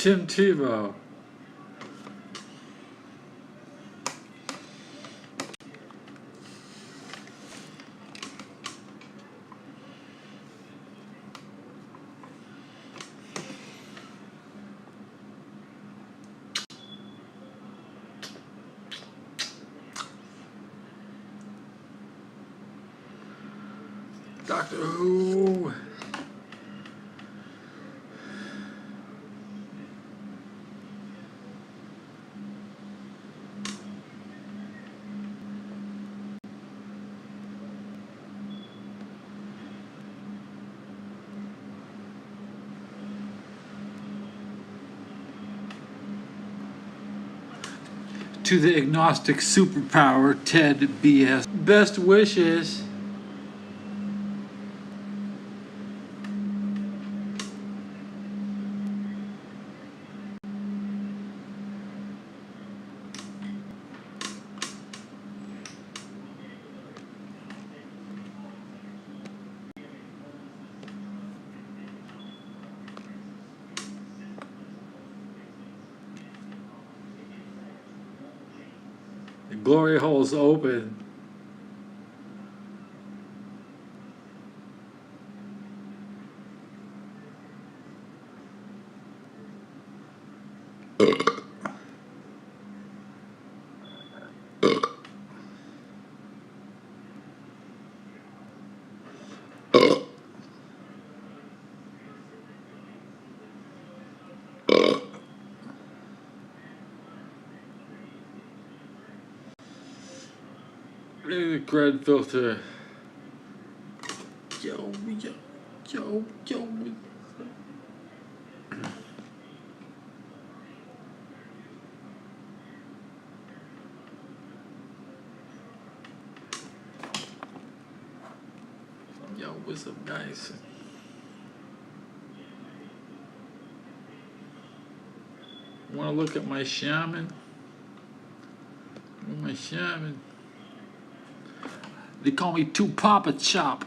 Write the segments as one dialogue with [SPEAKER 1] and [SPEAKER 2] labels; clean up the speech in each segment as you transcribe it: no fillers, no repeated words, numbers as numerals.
[SPEAKER 1] Tim Tebow. Doctor Who. To the agnostic superpower, Ted BS. Best wishes. The glory hole's open. Look at the grad filter. Yo. Yo, what's up, guys? Want to look at my shaman? My shaman. They call me Two Papa Chop.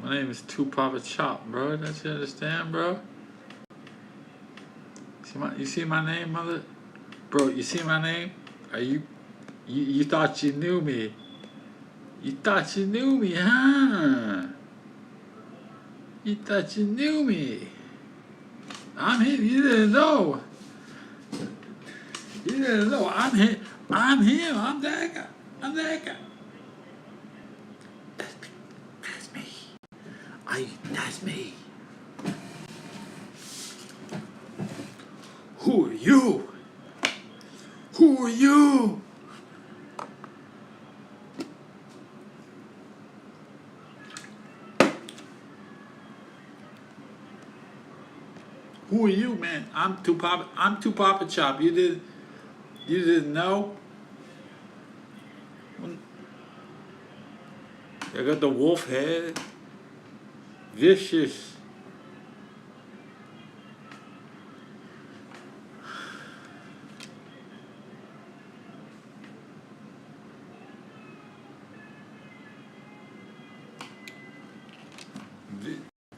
[SPEAKER 1] My name is Two Papa Chop, bro. Don't you understand, bro? You see my name, mother? Bro, you see my name? Are you thought you knew me? You thought you knew me, huh? You thought you knew me. I'm him. You didn't know. You didn't know. I'm him. I'm him. I'm that guy. I'm that guy. That's me. That's me. Who are you? Who are you? Who are you, man? I'm Two Papa Chop. You didn't know? I got the wolf head. Vicious.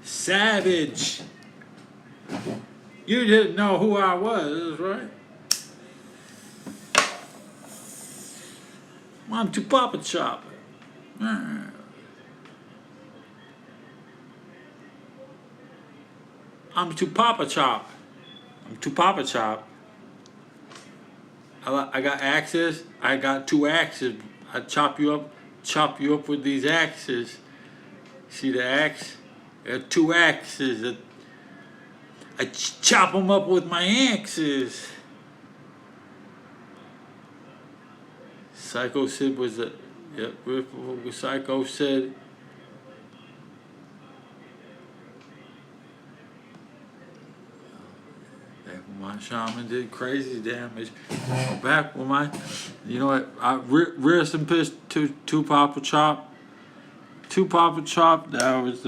[SPEAKER 1] Savage. You didn't know who I was, right? I'm Two Papa Chop. I'm Two Papa Chop. I'm Two Papa Chop. I got axes. I got 2 axes. I chop you up with these axes. See the axe? I got 2 axes. I chop them up with my axes. Psycho Sid was a, yep, what Psycho said. My shaman did crazy damage. Back when you know what? Rest in peace to Two Papa Chop. Two Papa Chop. That was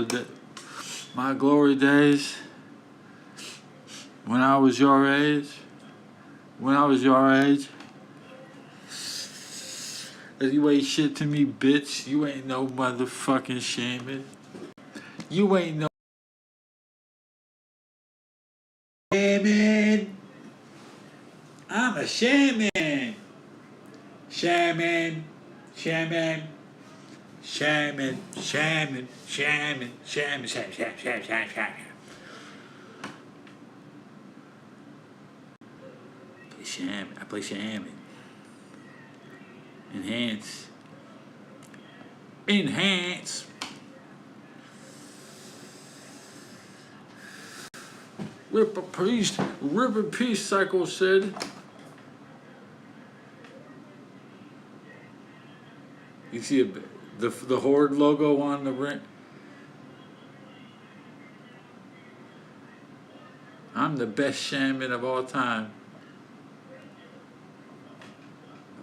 [SPEAKER 1] my glory days. When I was your age. When I was your age. You ain't shit to me, bitch. You ain't no motherfucking shaman. You ain't no shaman. I'm a shaman. Shaman. Shaman. Shaman. Shaman. Shaman. Shaman. Shaman. Shaman. I play shaman. Enhance. Enhance. Rip a piece. Rip a piece, Psycho said. You see the Horde logo on the ring? I'm the best shaman of all time.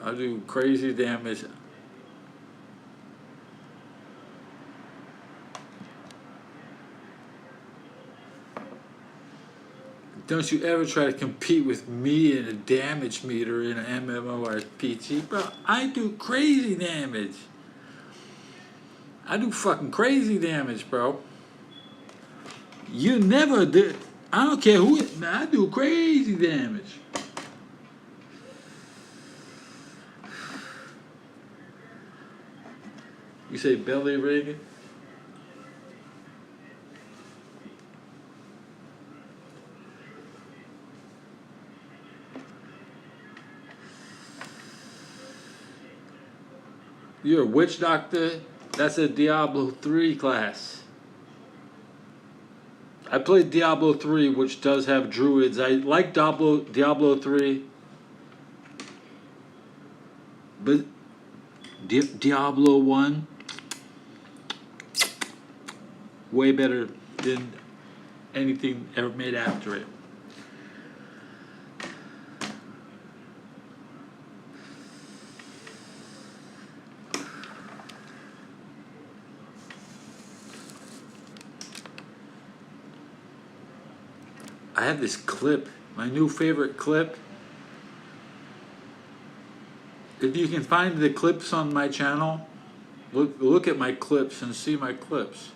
[SPEAKER 1] I do crazy damage. Don't you ever try to compete with me in a damage meter in an MMORPG, bro. I do crazy damage. I do fucking crazy damage, bro. You never did. I don't care who it. I do crazy damage. You say belly ring? You're a witch doctor? That's a Diablo 3 class. I played Diablo 3, which does have druids. I like Diablo 3. But Diablo 1, way better than anything ever made after it. I have this clip, my new favorite clip. If you can find the clips on my channel, look at my clips and see my clips.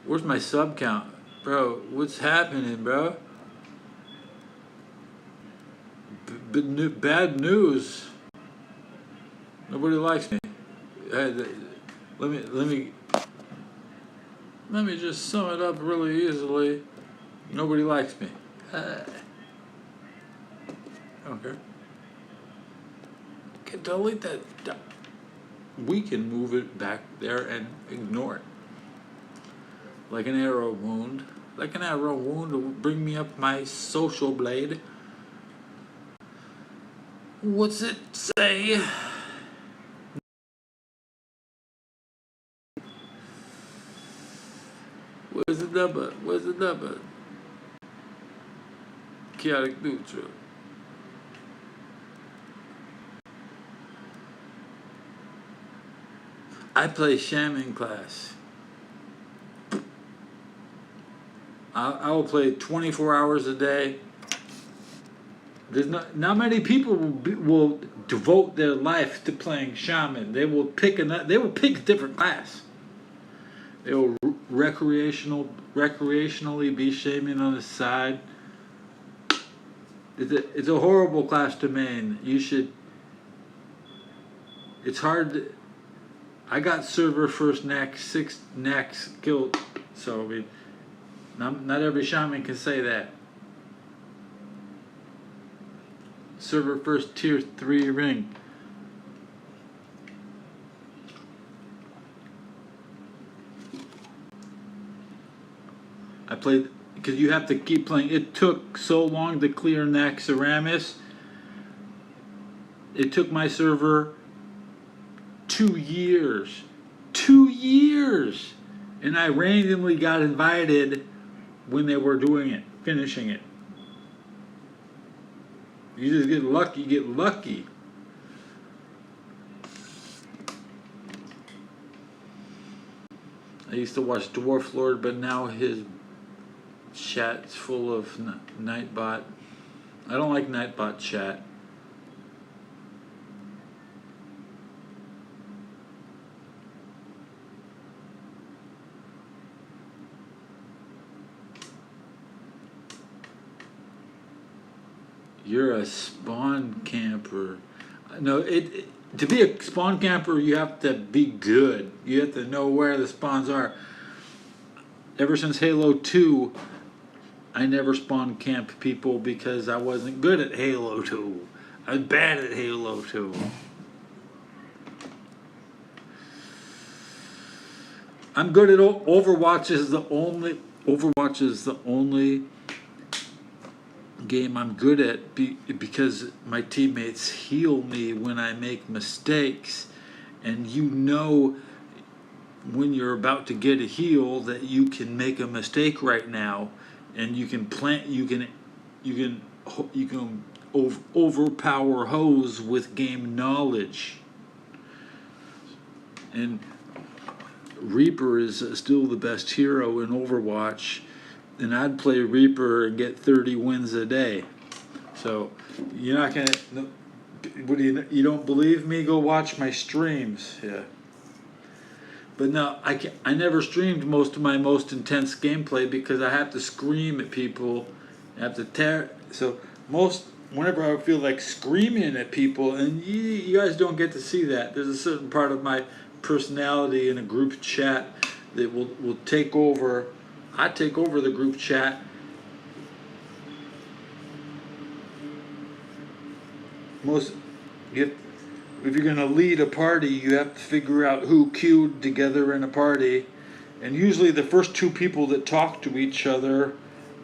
[SPEAKER 1] Where's my sub count? Bro, what's happening, bro? Bad news. Nobody likes me. Let me just sum it up really easily. Nobody likes me. I don't care. Okay, delete that. We can move it back there and ignore it. Like an arrow wound. Like an arrow wound will bring me up my social blade. What's it say? Where's the number? Where's the number? Chaotic neutral. I play shaman class. I will play 24 hours a day. There's not many people will devote their life to playing shaman. They will pick a different class. They will recreationally be shaman on the side. It's a horrible class to main. You should. It's hard. I got server first next 6 next killed. So I mean, not every shaman can say that. Server first tier 3 ring. I played because you have to keep playing. It took so long to clear Naxxramas. It took my server 2 years. 2 years! And I randomly got invited when they were doing it, finishing it. You just get lucky, I used to watch Dwarf Lord, but now his chat's full of Nightbot. I don't like Nightbot chat. You're a spawn camper. No, to be a spawn camper, you have to be good. You have to know where the spawns are. Ever since Halo 2, I never spawn camp people because I wasn't good at Halo 2. I was bad at Halo 2. I'm good at Overwatch. Overwatch is the only game I'm good at because my teammates heal me when I make mistakes, and you know when you're about to get a heal that you can make a mistake right now, and you can overpower hoes with game knowledge. And Reaper is still the best hero in Overwatch, and I'd play Reaper and get 30 wins a day. So you're not gonna. What do you don't believe me? Go watch my streams. Yeah. But no, I never streamed most of my most intense gameplay because I have to scream at people. I have to tear. So whenever I feel like screaming at people, and you guys don't get to see that. There's a certain part of my personality in a group chat that will take over. I take over the group chat. If you're going to lead a party, you have to figure out who queued together in a party. And usually the first two people that talk to each other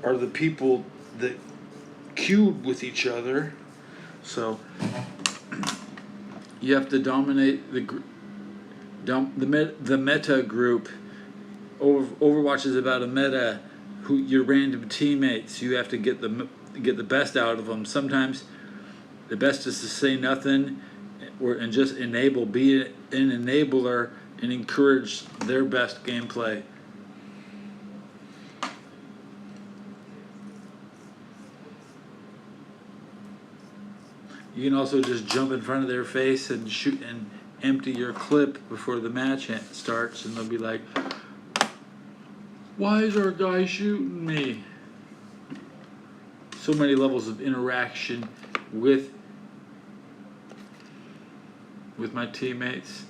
[SPEAKER 1] are the people that queued with each other. So you have to dominate the meta group. Overwatch is about a meta. Your random teammates, you have to get the best out of them. Sometimes the best is to say nothing, and just be an enabler and encourage their best gameplay. You can also just jump in front of their face and shoot and empty your clip before the match starts, and they'll be like, "Why is our guy shooting me?" So many levels of interaction with my teammates.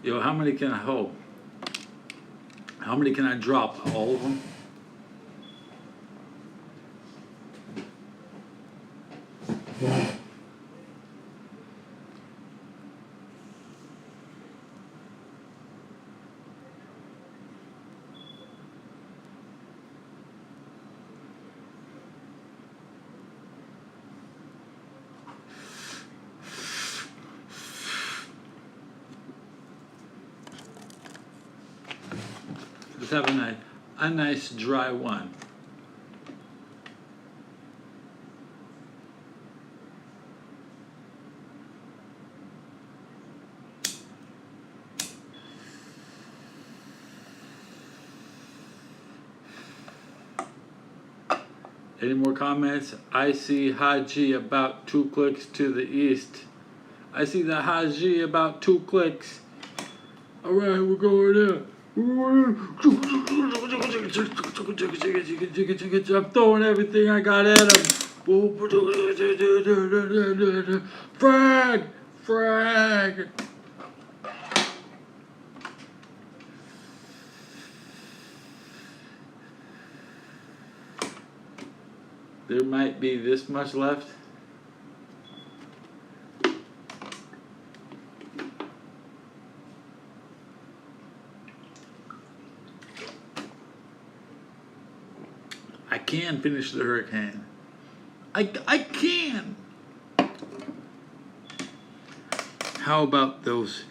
[SPEAKER 1] Yo, how many can I hold? How many can I drop? All of them? Let's have a nice dry one. Any more comments? I see Haji about 2 clicks to the east. I see the Haji about 2 clicks. All right, we're going in. I'm throwing everything I got at him. Frag! Frag! There might be this much left. I can finish the hurricane. I can. How about those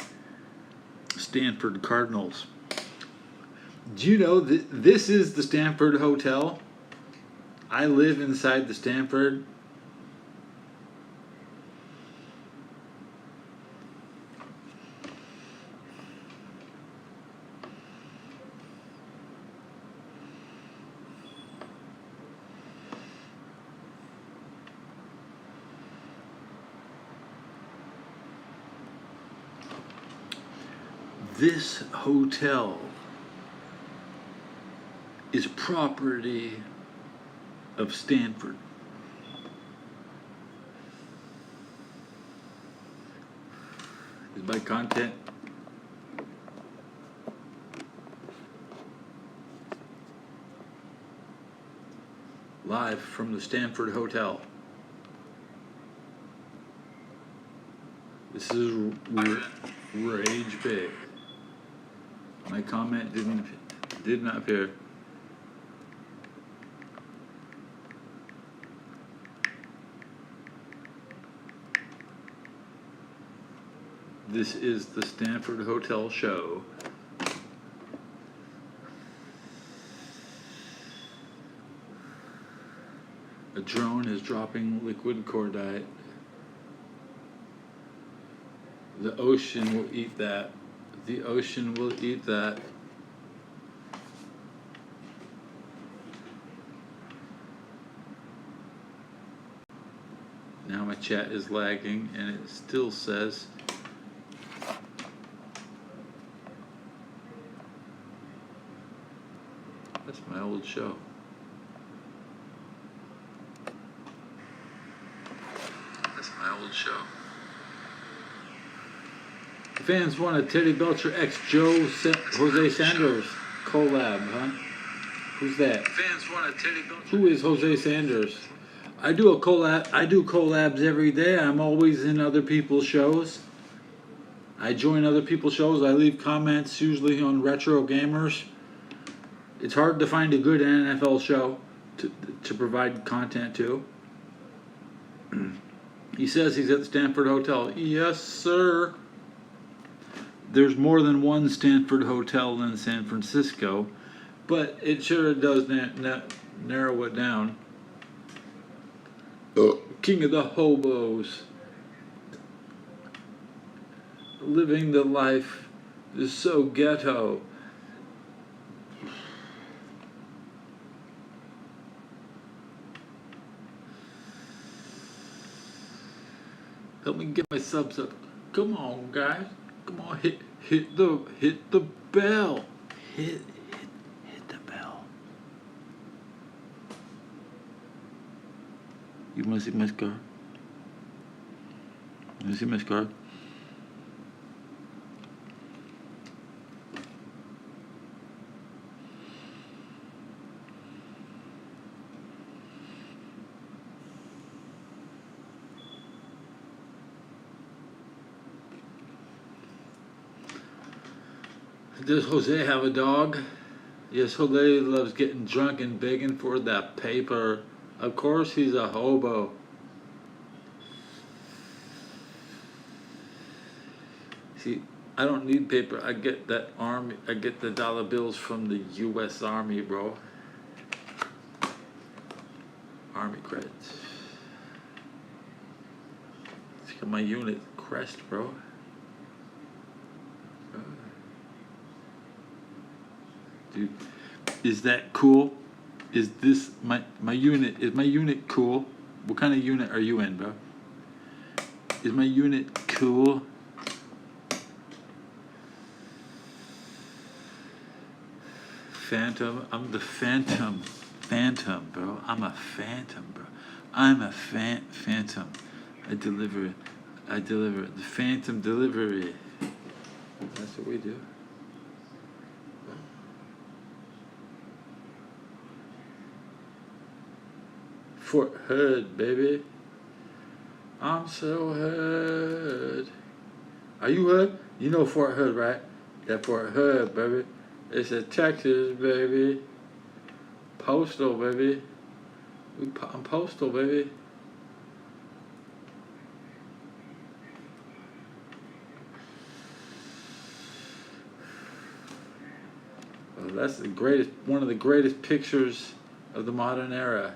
[SPEAKER 1] Stanford Cardinals? Do you know that this is the Stanford Hotel? I live inside the Stanford. This hotel is property of Stanford. Is my content live from the Stanford Hotel? This is Rage Big. My comment did not appear. This is the Stanford Hotel show. A drone is dropping liquid cordite. The ocean will eat that. The ocean will eat that. Now my chat is lagging and it still says that's my old show. That's my old show. The fans want a Teddy Belcher x Jose Sanders collab, huh? Who's that? Fans want a Teddy Belcher. Who is Jose Sanders? I do collabs every day. I'm always in other people's shows. I join other people's shows. I leave comments usually on Retro Gamers. It's hard to find a good NFL show to provide content to. He says he's at the Stanford Hotel. Yes, sir. There's more than one Stanford Hotel in San Francisco, but it sure does narrow it down. King of the hobos. Living the life is so ghetto. Help me get my subs up. Come on, guys. Come on, hit the bell. Hit the bell. You wanna see my scar? You wanna see my scar? Does Jose have a dog? Yes, Jose loves getting drunk and begging for that paper. Of course he's a hobo. See, I don't need paper. I get that army. I get the dollar bills from the U.S. Army, bro. Army credits. Look at my unit crest, bro. Dude, is that cool? Is this my unit? Is my unit cool? What kind of unit are you in, bro? Is my unit cool? Phantom. I'm the Phantom. Phantom, bro. I'm a Phantom, bro. I'm a Phantom. I deliver the Phantom delivery. That's what we do. Fort Hood, baby. I'm so Hood. Are you Hood? You know Fort Hood, right? That Fort Hood, baby. It's in Texas, baby. Postal, baby. I'm postal, baby. Well, that's the greatest, one of the greatest pictures of the modern era.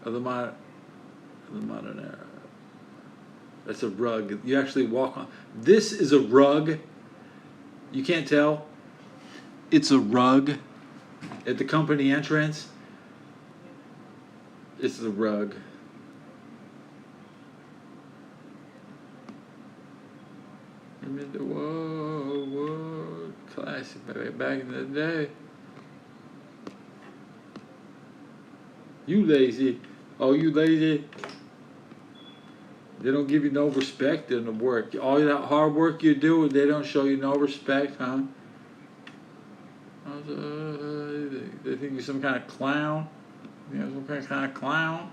[SPEAKER 1] Of the modern era. That's a rug. You actually walk on. This is a rug. You can't tell. It's a rug at the company entrance. It's the rug. Whoa, classic, baby. Back in the day. You lazy. Oh, you lazy. They don't give you no respect in the work. All that hard work you do, they don't show you no respect, huh? They think you're some kind of clown. You know, some kind of clown.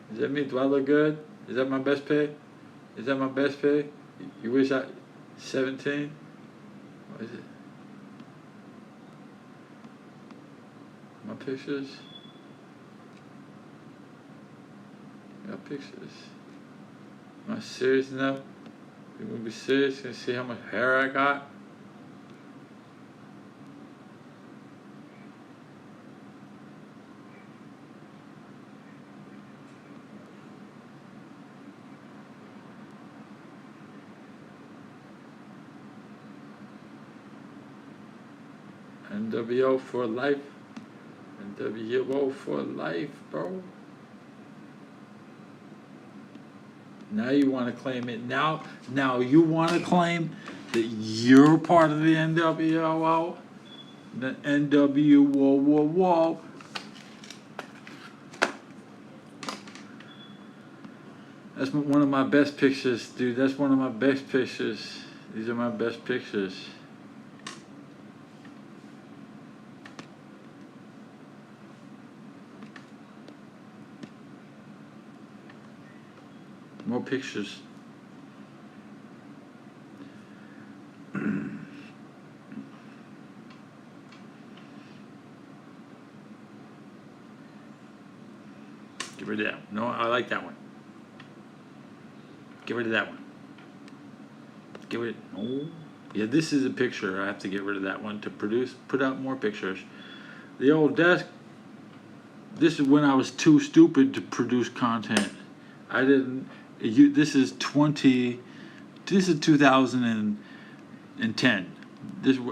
[SPEAKER 1] Does that mean, do I look good? Is that my best pay? Is that my best pay? You wish I, 17? What is it? My pictures? Got pictures. Am I serious enough? You gonna be serious? Gonna see how much hair I got? NWO for life. NWO for life, bro. Now you want to claim it. Now you want to claim that you're part of the NWO. The NWO. That's one of my best pictures, dude. That's one of my best pictures. These are my best pictures. More pictures. Get rid of that. No, I like that one. Get rid of that one. Get rid. Oh, yeah. This is a picture. I have to get rid of that one to put out more pictures. The old desk. This is when I was too stupid to produce content. I didn't. This is 2010.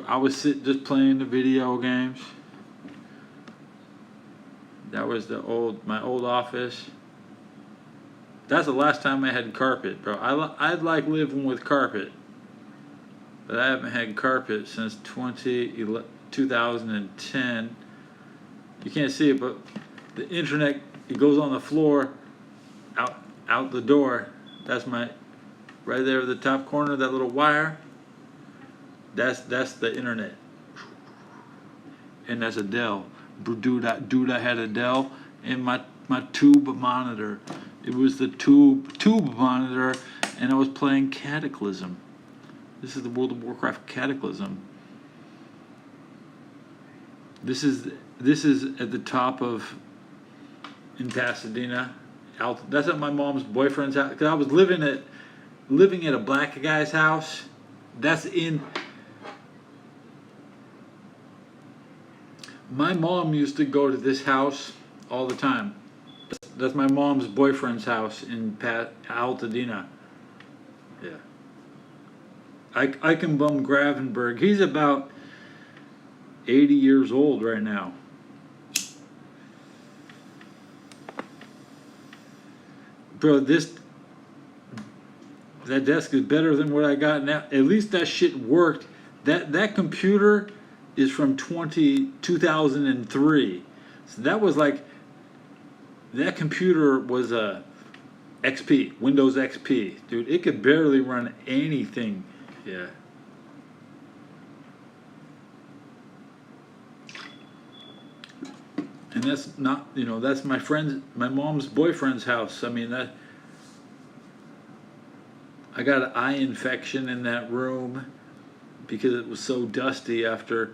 [SPEAKER 1] I was just playing the video games. That was my old office. That's the last time I had carpet, bro. I like living with carpet, but I haven't had carpet since 2010. You can't see it, but the internet, it goes on the floor, out the door. That's right there at the top corner, that little wire. That's the internet. And that's a Dell. Dude, I had a Dell and my tube monitor. It was the tube monitor, and I was playing Cataclysm. This is the World of Warcraft Cataclysm. This is at the top of in Pasadena. That's at my mom's boyfriend's house. Cause I was living at a black guy's house. That's in. My mom used to go to this house all the time. That's my mom's boyfriend's house in Altadena. Yeah. Eichenbaum Gravenberg. He's about 80 years old right now. Bro, that desk is better than what I got now. At least that shit worked. That computer is from 2003. So that was like, that computer was a XP, Windows XP. Dude, it could barely run anything. Yeah. And that's not, you know, that's my mom's boyfriend's house. I mean, that, I got an eye infection in that room because it was so dusty after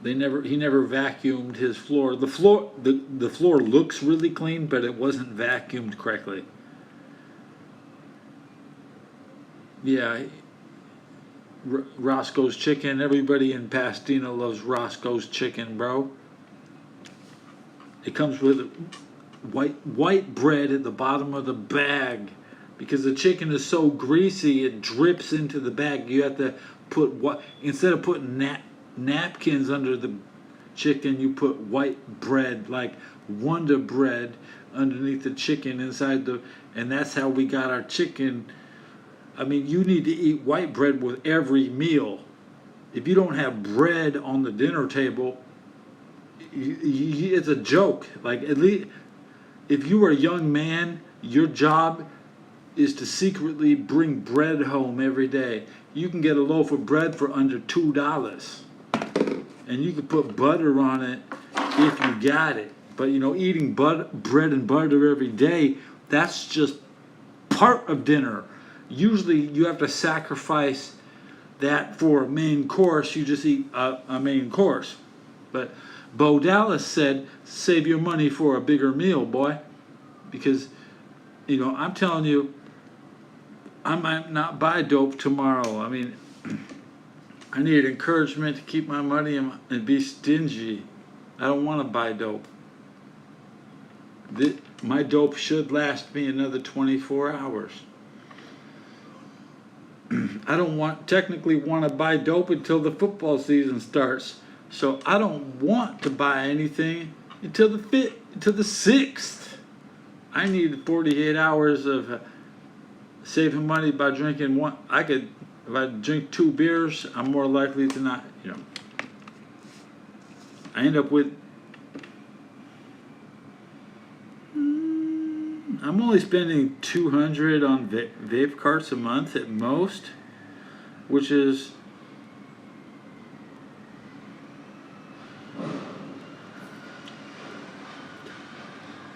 [SPEAKER 1] he never vacuumed his floor. The floor looks really clean, but it wasn't vacuumed correctly. Yeah, Roscoe's Chicken. Everybody in Pasadena loves Roscoe's Chicken, bro. It comes with white bread at the bottom of the bag. Because the chicken is so greasy, it drips into the bag. You have to put instead of putting napkins under the chicken, you put white bread, like Wonder Bread, underneath the chicken inside and that's how we got our chicken. I mean, you need to eat white bread with every meal. If you don't have bread on the dinner table, it's a joke. Like, at least if you are a young man, your job is to secretly bring bread home every day. You can get a loaf of bread for under $2, and you can put butter on it if you got it. But you know, eating bread and butter every day, that's just part of dinner. Usually you have to sacrifice that for a main course. You just eat a main course. But Bo Dallas said, save your money for a bigger meal, boy. Because, you know, I'm telling you, I might not buy dope tomorrow. I mean, I need encouragement to keep my money and be stingy. I don't want to buy dope. My dope should last me another 24 hours. I don't technically want to buy dope until the football season starts. So I don't want to buy anything until the 6th. I need 48 hours of saving money by drinking one. If I drink 2 beers, I'm more likely to not, you know. I end up with, I'm only spending $200 on vape carts a month at most, which is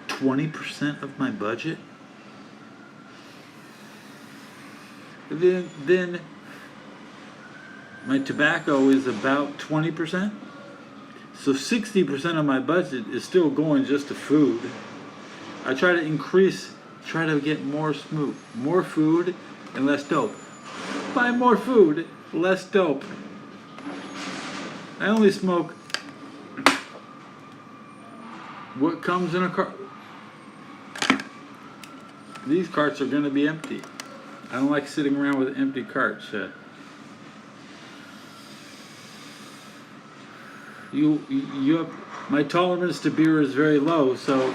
[SPEAKER 1] 20% of my budget. Then my tobacco is about 20%. So 60% of my budget is still going just to food. I try to get more food and less dope. Buy more food, less dope. I only smoke what comes in a cart. These carts are going to be empty. I don't like sitting around with empty carts. My tolerance to beer is very low, so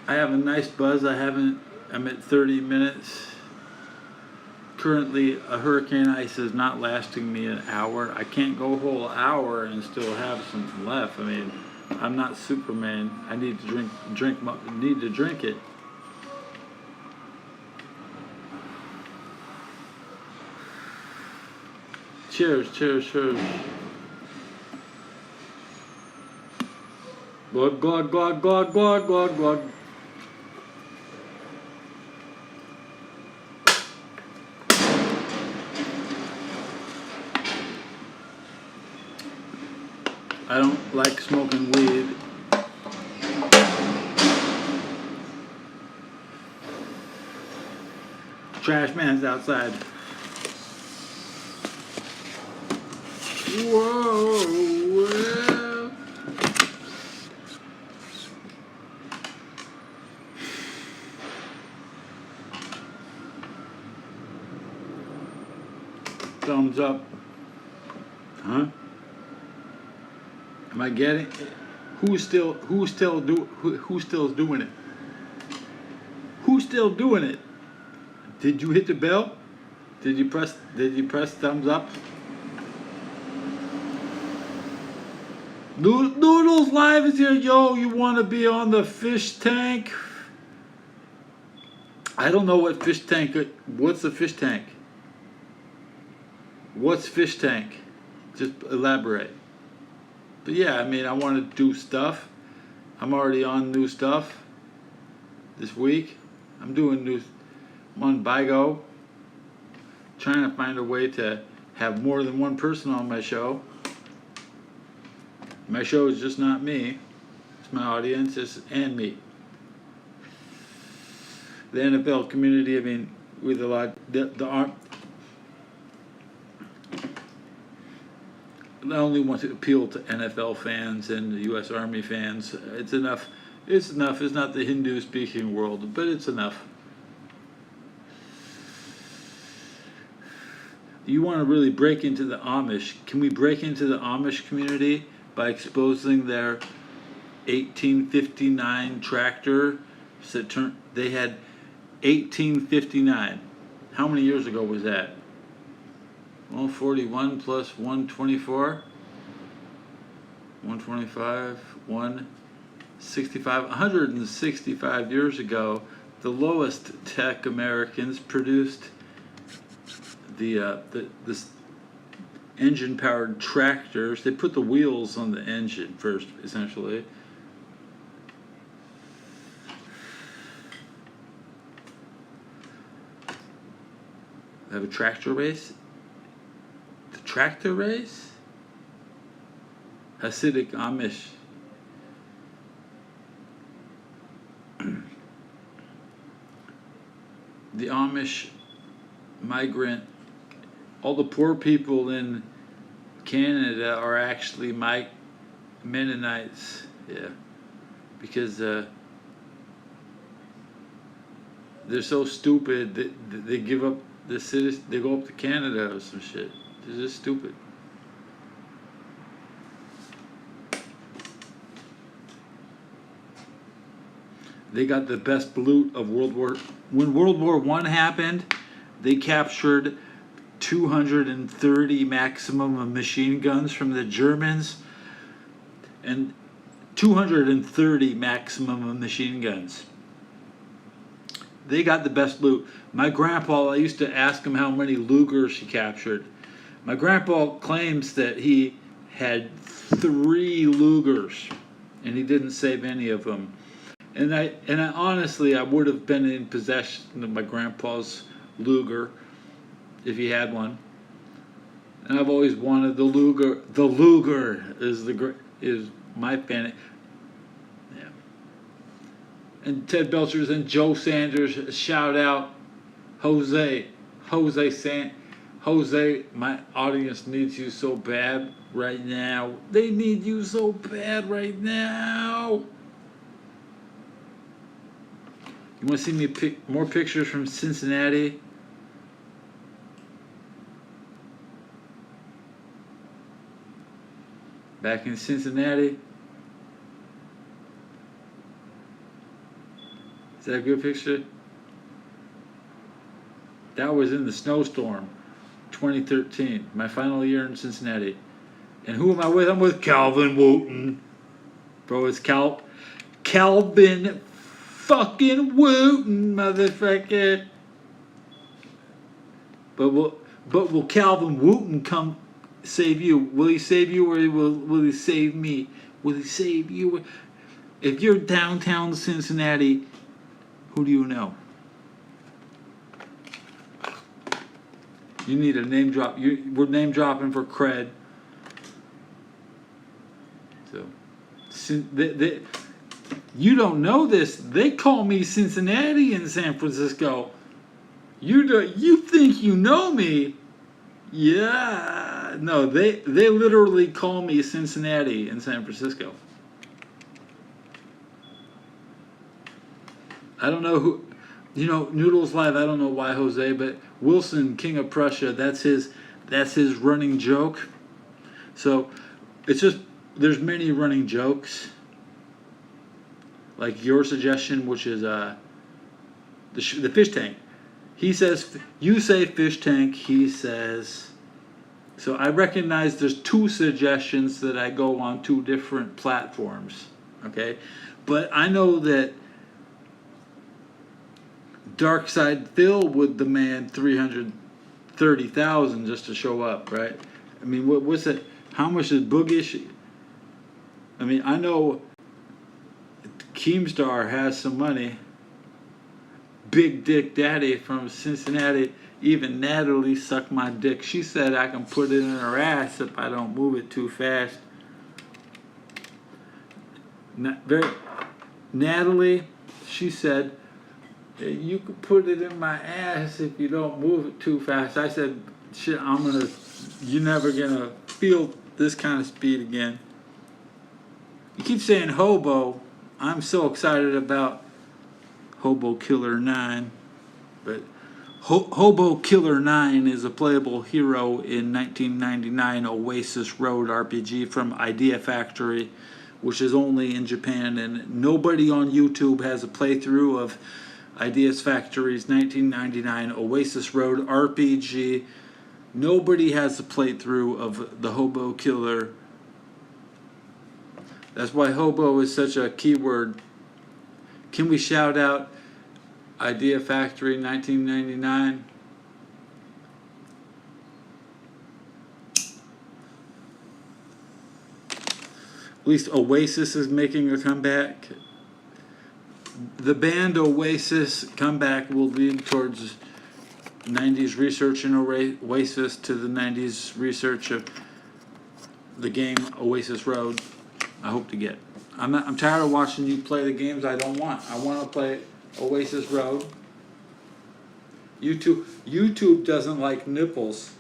[SPEAKER 1] I have a nice buzz. I'm at 30 minutes. Currently, a Hurricane Ice is not lasting me an hour. I can't go a whole hour and still have something left. I mean, I'm not Superman. I need to drink it. Cheers. Glug, glug, glug, glug, glug, glug, glug. I don't like smoking weed. Trash man's outside. Whoa. Thumbs up. Huh? Am I getting it? Who's still doing it? Who's still doing it? Did you hit the bell? Did you press thumbs up? Noodles Live is here. Yo, you want to be on the fish tank? I don't know what fish tank. What's the fish tank? What's fish tank? Just elaborate. But yeah, I mean, I want to do stuff. I'm already on new stuff this week. I'm doing new. I'm on BIGO, trying to find a way to have more than one person on my show. My show is just not me. It's my audience and me. The NFL community, I mean, with a lot, I only want to appeal to NFL fans and the U.S. Army fans. It's enough. It's enough. It's not the Hindu-speaking world, but it's enough. You want to really break into the Amish. Can we break into the Amish community by exposing their 1859 tractor? They had 1859. How many years ago was that? 141 plus 124? 125, 165, 165 years ago, the lowest tech Americans produced the engine-powered tractors. They put the wheels on the engine first, essentially. They have a tractor race. The tractor race. Hasidic Amish. The Amish migrant, all the poor people in Canada are actually Mennonites, yeah, because they're so stupid that they give up the city. They go up to Canada or some shit. They're just stupid. They got the best loot of World War. When World War I happened, they captured 230 maximum of machine guns from the Germans, and 230 maximum of machine guns. They got the best loot. My grandpa, I used to ask him how many Lugers he captured. My grandpa claims that he had 3 Lugers, and he didn't save any of them. And I honestly, I would have been in possession of my grandpa's Luger if he had one. And I've always wanted the Luger. The Luger is my fan. Yeah. And Ted Belchers and Joe Sanders, shout out Jose, my audience needs you so bad right now. They need you so bad right now. You want to see me pick more pictures from Cincinnati? Back in Cincinnati. Is that a good picture? That was in the snowstorm, 2013, my final year in Cincinnati. And who am I with? I'm with Calvin Wooten. Bro, it's Calvin fucking Wooten, motherfucker. But will Calvin Wooten come save you? Will he save you, or will he save me? Will he save you? If you're downtown Cincinnati, who do you know? You need a name drop. We're name dropping for cred. So, you don't know this. They call me Cincinnati in San Francisco. You think you know me? Yeah. No, they literally call me Cincinnati in San Francisco. I don't know who, Noodles Live. I don't know why Jose, but Wilson, King of Prussia. That's his running joke. So it's just there's many running jokes. Like your suggestion, which is the fish tank. He says, you say fish tank. He says. So I recognize there's 2 suggestions that I go on 2 different platforms. Okay, but I know that Darkside Phil would demand 330,000 just to show up, right? I mean, what's that? How much is Boogish? I mean, I know Keemstar has some money. Big Dick Daddy from Cincinnati. Even Natalie sucked my dick. She said I can put it in her ass if I don't move it too fast. Natalie, she said, you can put it in my ass if you don't move it too fast. I said, shit, you're never gonna feel this kind of speed again. You keep saying hobo. I'm so excited about Hobo Killer 9. But Hobo Killer 9 is a playable hero in 1999 Oasis Road RPG from Idea Factory, which is only in Japan, and nobody on YouTube has a playthrough of Ideas Factory's 1999 Oasis Road RPG. Nobody has a playthrough of the Hobo Killer. That's why hobo is such a keyword. Can we shout out Idea Factory 1999? At least Oasis is making a comeback. The band Oasis comeback will lead towards 90s research in Oasis to the 90s research of the game Oasis Road. I hope to get. I'm tired of watching you play the games I don't want. I want to play Oasis Road. YouTube doesn't like nipples.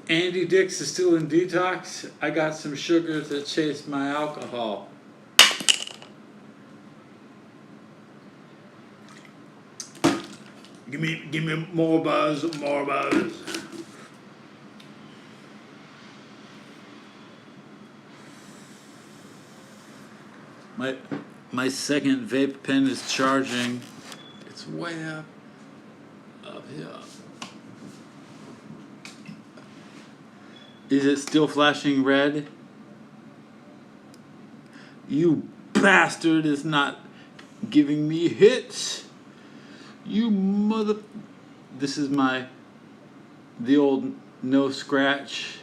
[SPEAKER 1] Andy Dix is still in detox. I got some sugar to chase my alcohol. Give me more buzz, more buzz. My second vape pen is charging. It's way up here. Is it still flashing red? You bastard is not giving me hits. You mother... This is the old no scratch.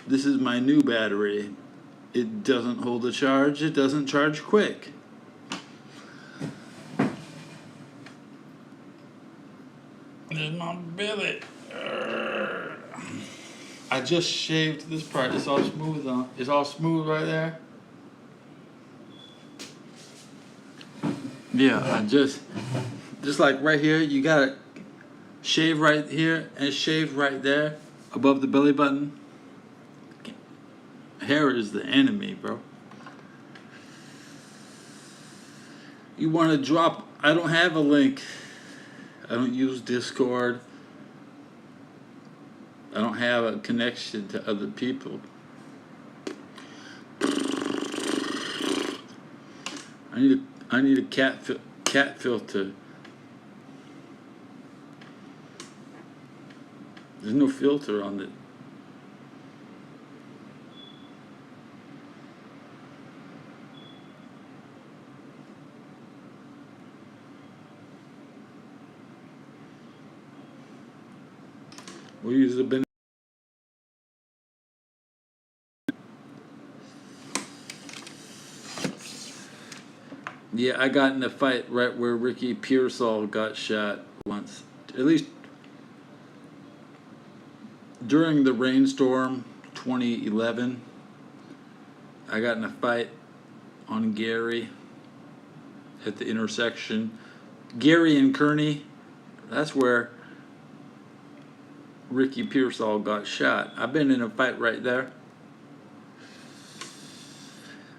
[SPEAKER 1] This is my new battery. It doesn't hold a charge. It doesn't charge quick. There's my billet. I just shaved this part. It's all smooth on. It's all smooth right there. Yeah, I just like right here. You gotta shave right here and shave right there above the belly button. Hair is the enemy, bro. You want to drop? I don't have a link. I don't use Discord. I don't have a connection to other people. I need a cat filter. There's no filter on it. We use the Yeah, I got in a fight right where Ricky Pearsall got shot once. At least During the rainstorm 2011, I got in a fight on Gary at the intersection. Gary and Kearney, that's where Ricky Pearsall got shot. I've been in a fight right there.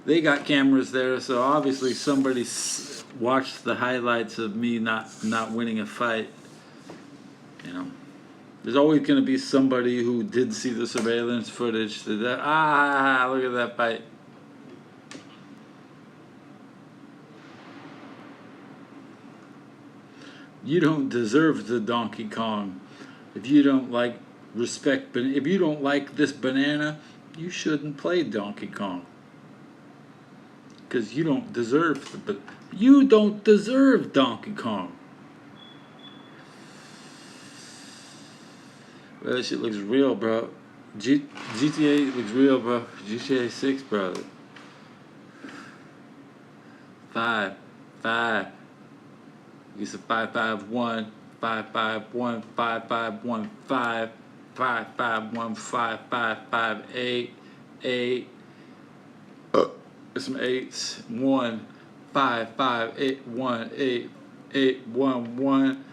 [SPEAKER 1] They got cameras there, so obviously somebody watched the highlights of me not winning a fight. You know, there's always going to be somebody who did see the surveillance footage that look at that fight. You don't deserve the Donkey Kong. If you don't like if you don't like this banana, you shouldn't play Donkey Kong. Because you don't deserve you don't deserve Donkey Kong. Well, that shit looks real, bro. GTA looks real, bro. GTA 6, bro. 5. It's a 551, 551, 551, 5, 551, 5558, 8. There's some 8s. 1, 5, 5, 8, 1, 8, 8, 1, 1.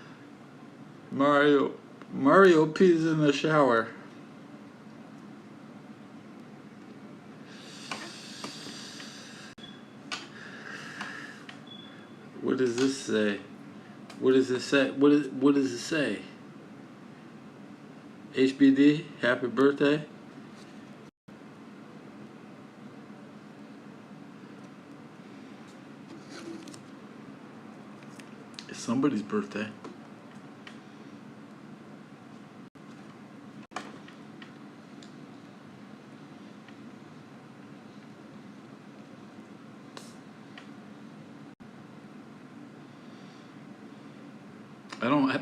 [SPEAKER 1] Mario pees in the shower. What does this say? What does it say? What does it say? HBD, happy birthday. It's somebody's birthday.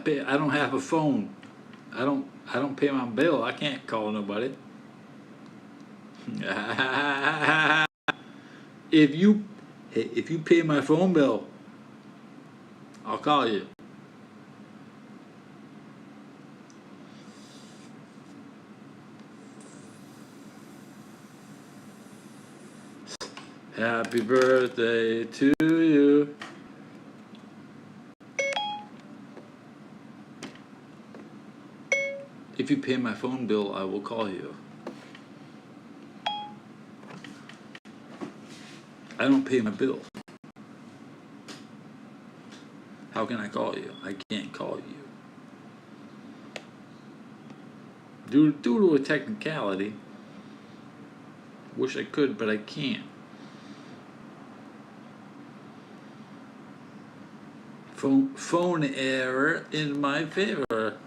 [SPEAKER 1] I don't have a phone. I don't pay my bill. I can't call nobody. If you pay my phone bill, I'll call you. Happy birthday to you. If you pay my phone bill, I will call you. I don't pay my bill. How can I call you? I can't call you. Due to a technicality. Wish I could, but I can't. Phone error in my favor.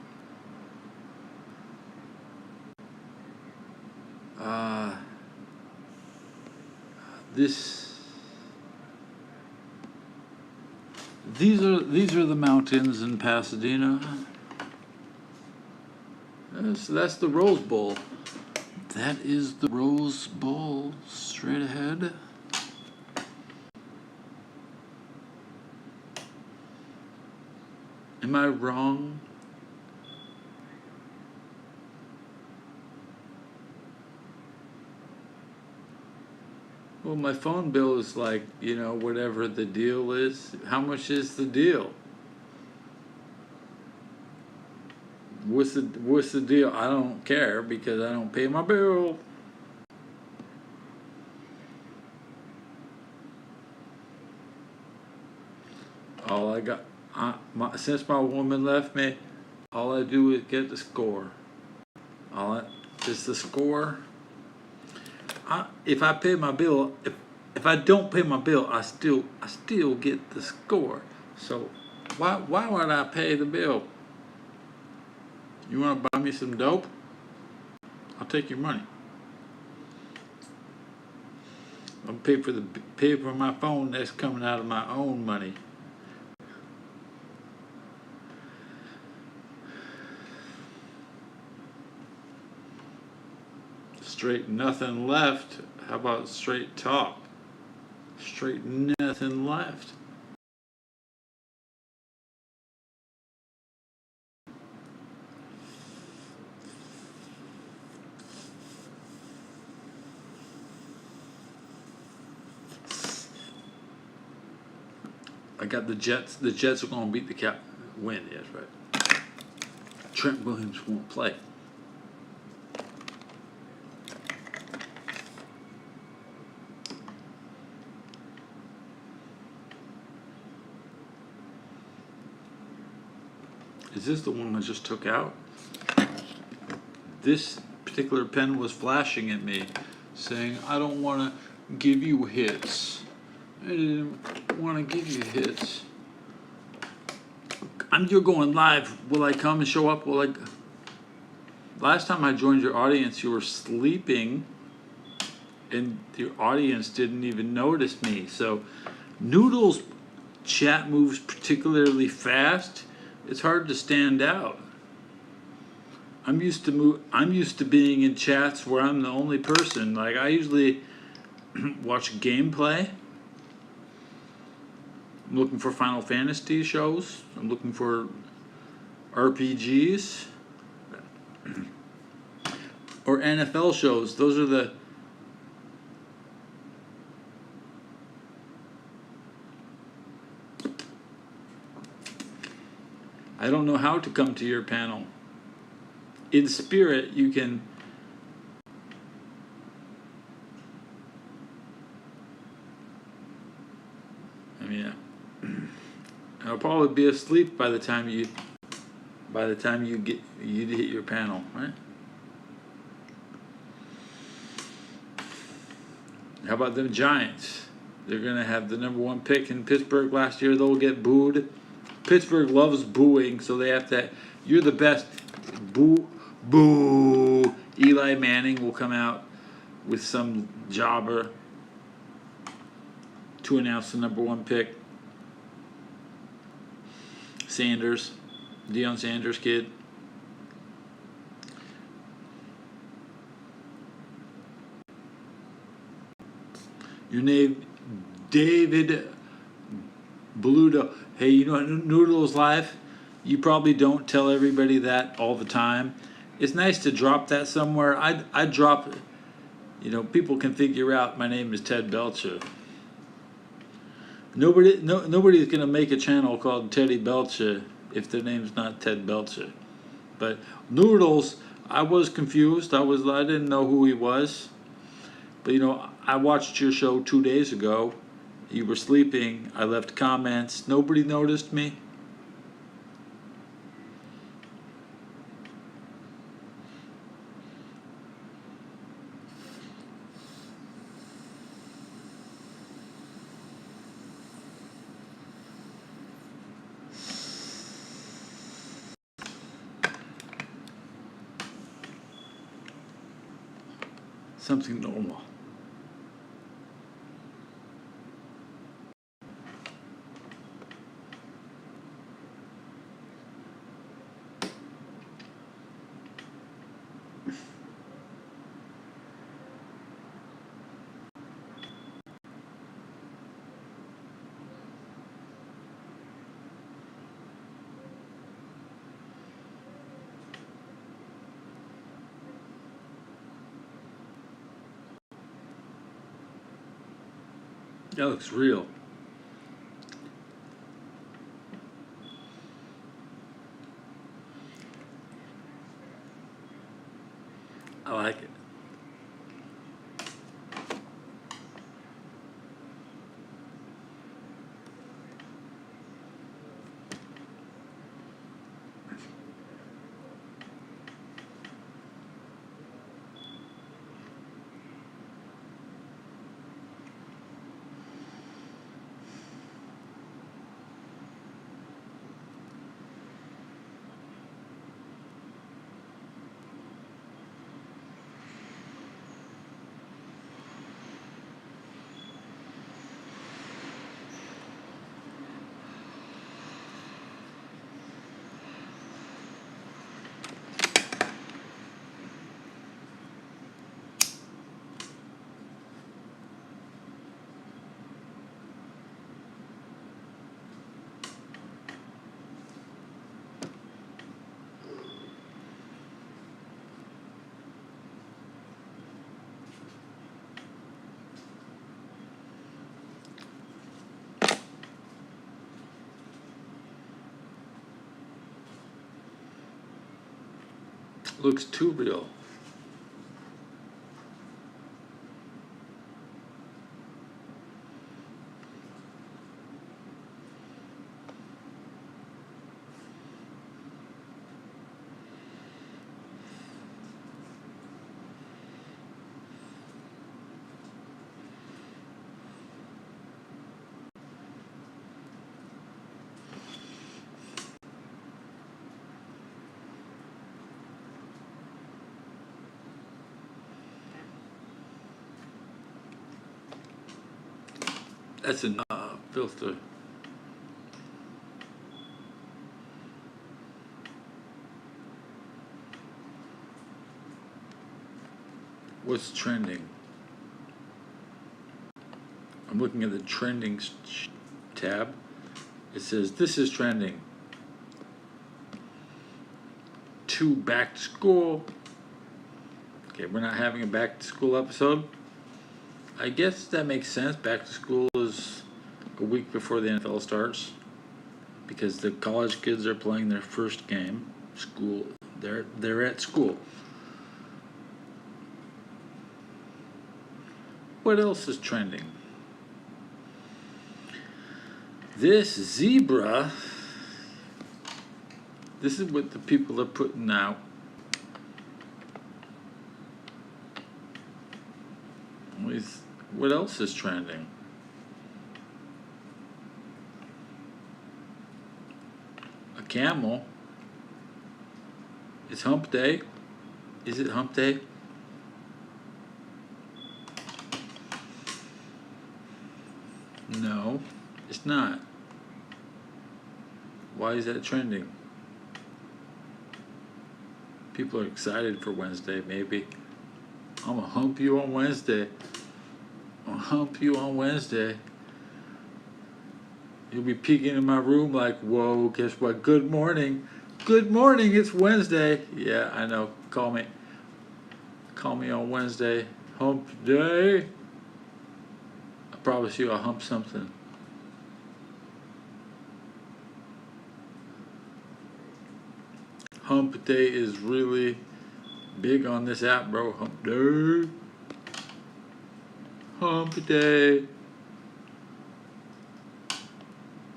[SPEAKER 1] These are the mountains in Pasadena. That's the Rose Bowl. That is the Rose Bowl. Straight ahead. Am I wrong? Well, my phone bill is like, whatever the deal is. How much is the deal? What's the deal? I don't care because I don't pay my bill. All I got, since my woman left me, all I do is get the score. Just the score. If I pay my bill, if I don't pay my bill, I still get the score. So why would I pay the bill? You want to buy me some dope? I'll take your money. I'll pay for my phone that's coming out of my own money. Straight nothing left. How about straight talk? Straight nothing left. got the Jets. The Jets are going to beat the win. Yes, right. Trent Williams won't play. Is this the one I just took out? This particular pen was flashing at me, saying, I don't want to give you hits. I didn't want to give you hits. You're going live. Will I come and show up? Last time I joined your audience, you were sleeping, and your audience didn't even notice me. So, Noodle's chat moves particularly fast. It's hard to stand out. I'm used to being in chats where I'm the only person. Like, I usually watch gameplay. I'm looking for Final Fantasy shows. I'm looking for RPGs or NFL shows. Those are the I don't know how to come to your panel. In spirit, you can. I mean, I'll probably be asleep by the time you hit your panel, right? How about them Giants? They're gonna have the #1 pick in Pittsburgh last year. They'll get booed. Pittsburgh loves booing, so they have to. You're the best. Boo, boo. Eli Manning will come out with some jobber to announce the #1 pick. Sanders, Deion Sanders kid. Your name, David Bluto. Hey, you know Noodles Live? You probably don't tell everybody that all the time. It's nice to drop that somewhere. I drop it. You know, people can figure out my name is Ted Belcher. Nobody's gonna make a channel called Teddy Belcher if their name's not Ted Belcher. But Noodles, I was confused. I didn't know who he was. But you know, I watched your show 2 days ago. You were sleeping. I left comments. Nobody noticed me. Something normal. That looks real. I like it. looks too real. That's a filter. What's trending? I'm looking at the trending tab. It says this is trending. 2 back to school. Okay, we're not having a back to school episode. I guess that makes sense. Back to school is a week before the NFL starts because the college kids are playing their first game. School, they're at school. What else is trending? This zebra. This is what the people are putting out. What else is trending? A camel. It's hump day. Is it hump day? No, it's not. Why is that trending? People are excited for Wednesday, maybe. I'm gonna hump you on Wednesday. I'll hump you on Wednesday. You'll be peeking in my room like, whoa, guess what? Good morning. Good morning, it's Wednesday. Yeah, I know. Call me. Call me on Wednesday. Hump day. I promise you I'll hump something. Hump day is really big on this app, bro. Hump day. Hump day.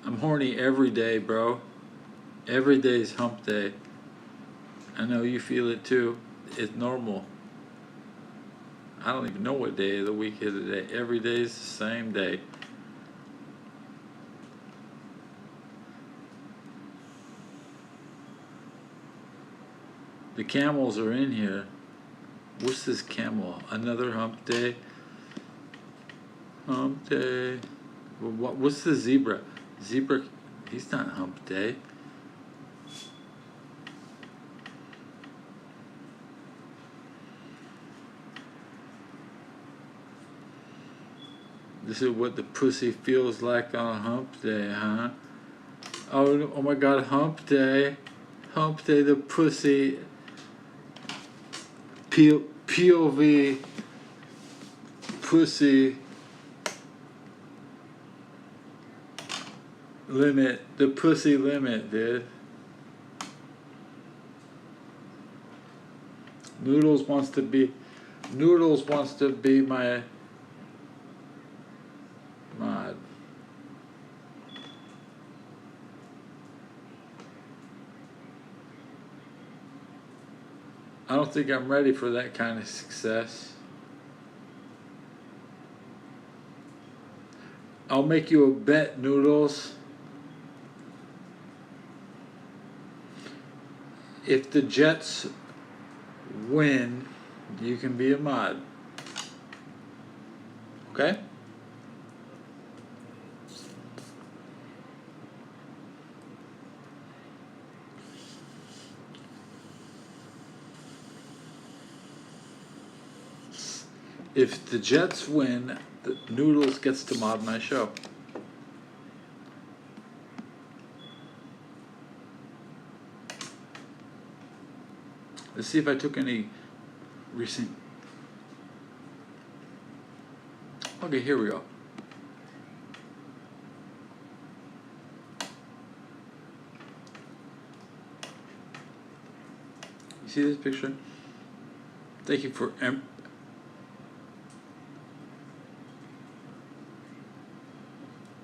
[SPEAKER 1] I'm horny every day, bro. Every day is hump day. I know you feel it too. It's normal. I don't even know what day of the week is today. Every day is the same day. The camels are in here. What's this camel? Another hump day? Hump day. What's the zebra? Zebra, he's not hump day. This is what the pussy feels like on hump day, huh? Oh my God, hump day. Hump day, the pussy. POV. Pussy. Limit. The pussy limit, dude. Noodles wants to be my mod. I don't think I'm ready for that kind of success. I'll make you a bet, Noodles. If the Jets win, you can be a mod. Okay? If the Jets win, the Noodles gets to mod my show. Let's see if I took any recent. Okay, here we go. You see this picture? Thank you for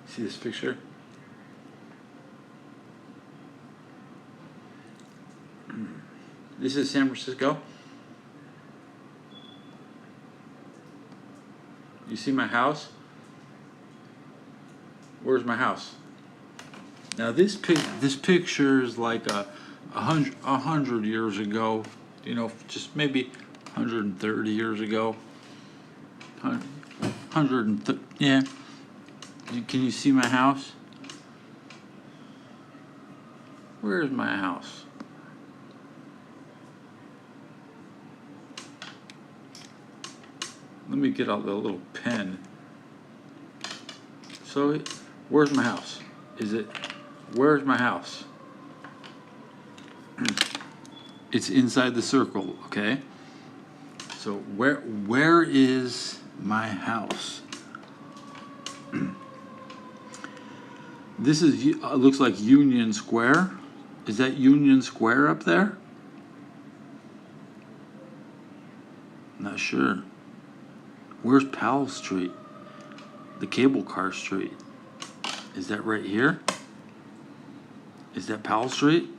[SPEAKER 1] see this picture? This is San Francisco. You see my house? Where's my house? Now this picture is like a hundred years ago. You know, just maybe 130 years ago. 130, yeah. Can you see my house? Where's my house? Let me get out the little pen. So, where's my house? Where's my house? It's inside the circle, okay? So where is my house? This is looks like Union Square. Is that Union Square up there? Not sure. Where's Powell Street? The cable car street. Is that right here? Is that Powell Street?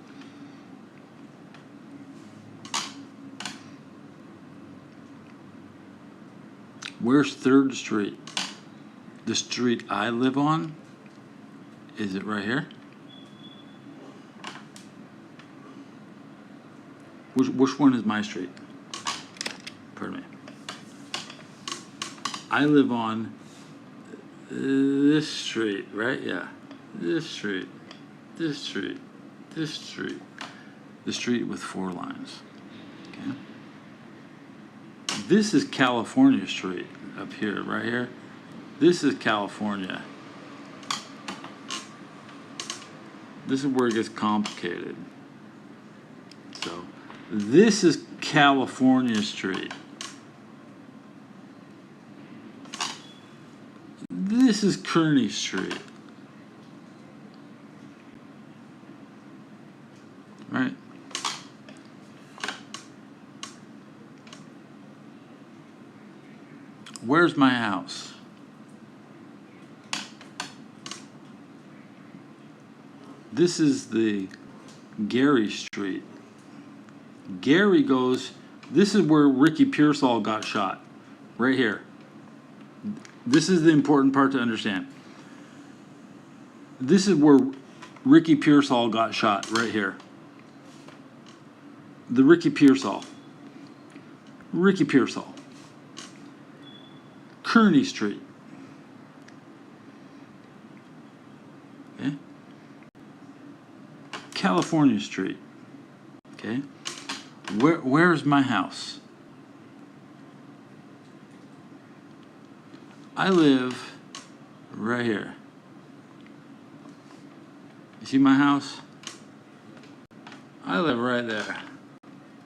[SPEAKER 1] Where's 3rd Street? The street I live on? Is it right here? Which one is my street? Pardon me. I live on this street, right? Yeah. This street. This street. This street. The street with 4 lines. Okay. This is California Street up here, right here. This is California. This is where it gets complicated. So, this is California Street. This is Kearny Street. Right? Where's my house? This is the Gary Street. Gary goes, this is where Ricky Pearsall got shot. Right here. This is the important part to understand. This is where Ricky Pearsall got shot, right here. The Ricky Pearsall. Ricky Pearsall. Kearny Street. Okay. California Street. Okay. Where's my house? I live right here. You see my house? I live right there.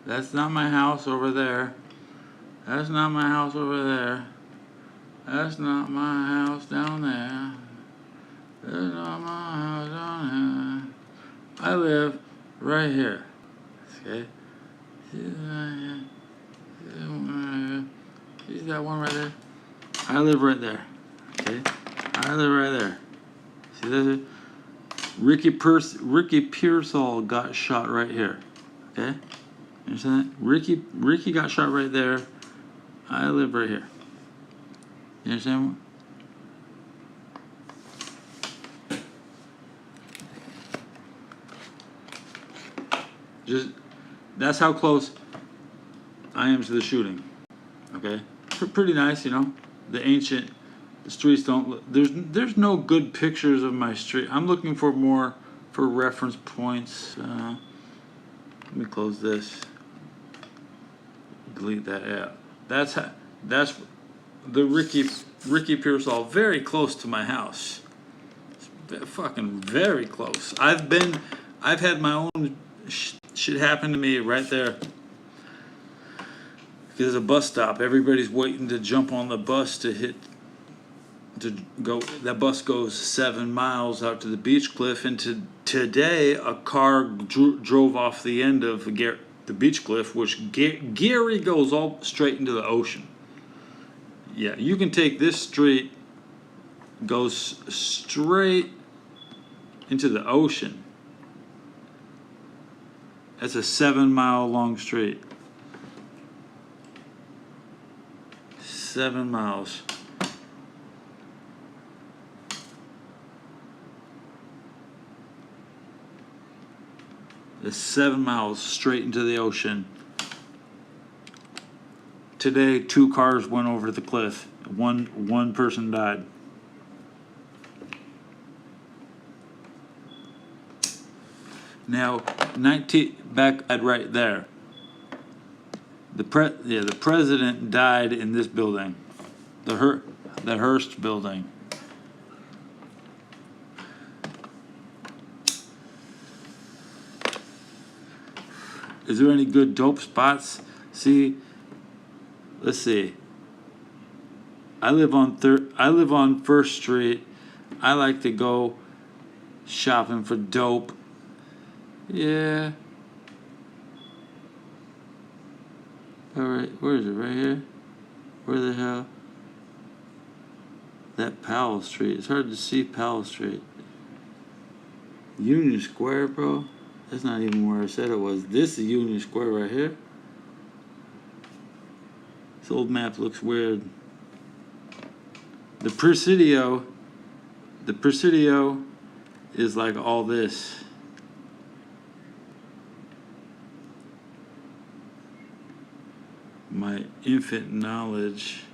[SPEAKER 1] That's not my house over there. That's not my house over there. That's not my house down there. That's not my house down there. I live right here. Okay? See that one right there? I live right there. Okay? I live right there. See that? Ricky Pearsall got shot right here. Okay? You understand that? Ricky got shot right there. I live right here. You understand? Just that's how close I am to the shooting. Okay? Pretty nice, you know. The streets don't look, there's no good pictures of my street. I'm looking for more for reference points. Let me close this. Delete that out. That's the Ricky Pearsall, very close to my house. It's fucking very close. I've had my own shit happen to me right there. There's a bus stop. Everybody's waiting to jump on the bus to go. That bus goes 7 miles out to the beach cliff, and today a car drove off the end of
[SPEAKER 2] the beach cliff, which Geary goes all straight into the ocean. Yeah, you can take this street, goes straight into the ocean. That's a 7-mile long street. 7 miles. It's 7 miles straight into the ocean. Today, 2 cars went over the cliff. One person died. Now, back at right there. The president died in this building, the Hearst building. Is there any good dope spots? See, let's see. I live on First Street. I like to go shopping for dope. Yeah. All right, where is it? Right here? Where the hell? That Powell Street. It's hard to see Powell Street. Union Square, bro. That's not even where I said it was. This is Union Square right here. This old map looks weird. The Presidio is like all this. My infant knowledge.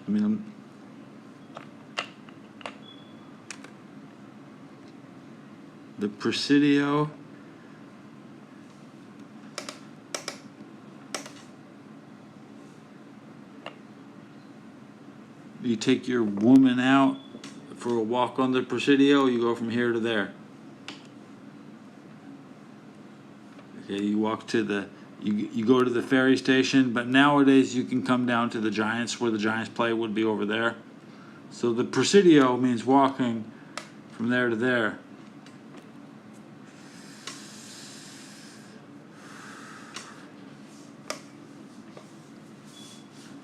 [SPEAKER 2] I mean, the Presidio. You take your woman out for a walk on the Presidio, you go from here to there. Okay, you walk to the, you go to the ferry station, but nowadays you can come down to the Giants, where the Giants play would be over there. So the Presidio means walking from there to there.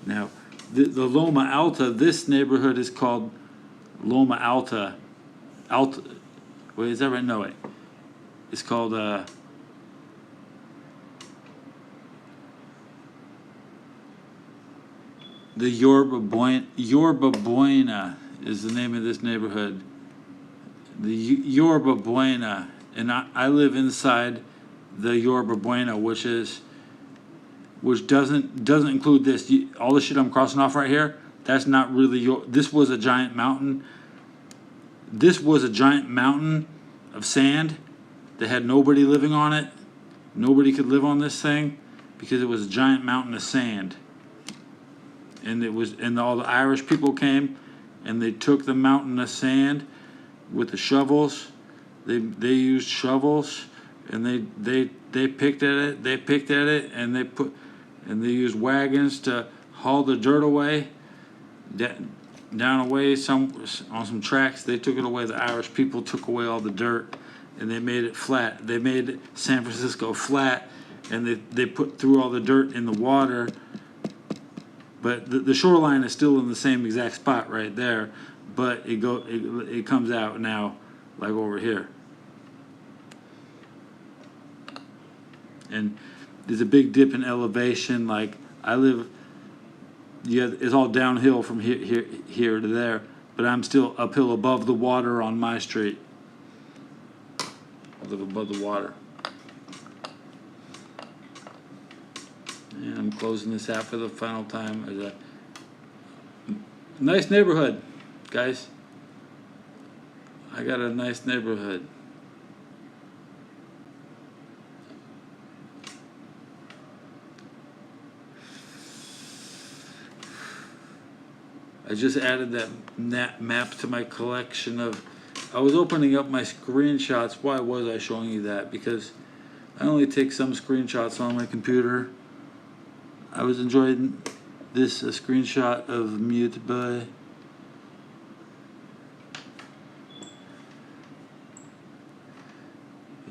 [SPEAKER 2] Now, the Loma Alta, this neighborhood is called Loma Alta. Wait, is that right? No, wait. It's called, the Yorba Buena is the name of this neighborhood. The Yorba Buena. And I live inside the Yorba Buena, which doesn't include this. All the shit I'm crossing off right here, that's not really this was a giant mountain. This was a giant mountain of sand that had nobody living on it. Nobody could live on this thing because it was a giant mountain of sand. And all the Irish people came and they took the mountain of sand with the shovels. They used shovels and they picked at it. They picked at it and they used wagons to haul the dirt away, down away on some tracks. They took it away. The Irish people took away all the dirt, and they made it flat. They made San Francisco flat, and they threw all the dirt in the water. But the shoreline is still in the same exact spot right there, but it comes out now like over here. And there's a big dip in elevation. Like I live, it's all downhill from here to there, but I'm still uphill above the water on my street. I live above the water. And I'm closing this out for the final time. As a nice neighborhood, guys. I got a nice neighborhood. I just added that map to my collection of. I was opening up my screenshots. Why was I showing you that? Because I only take some screenshots on my computer. I was enjoying this screenshot of Mute By.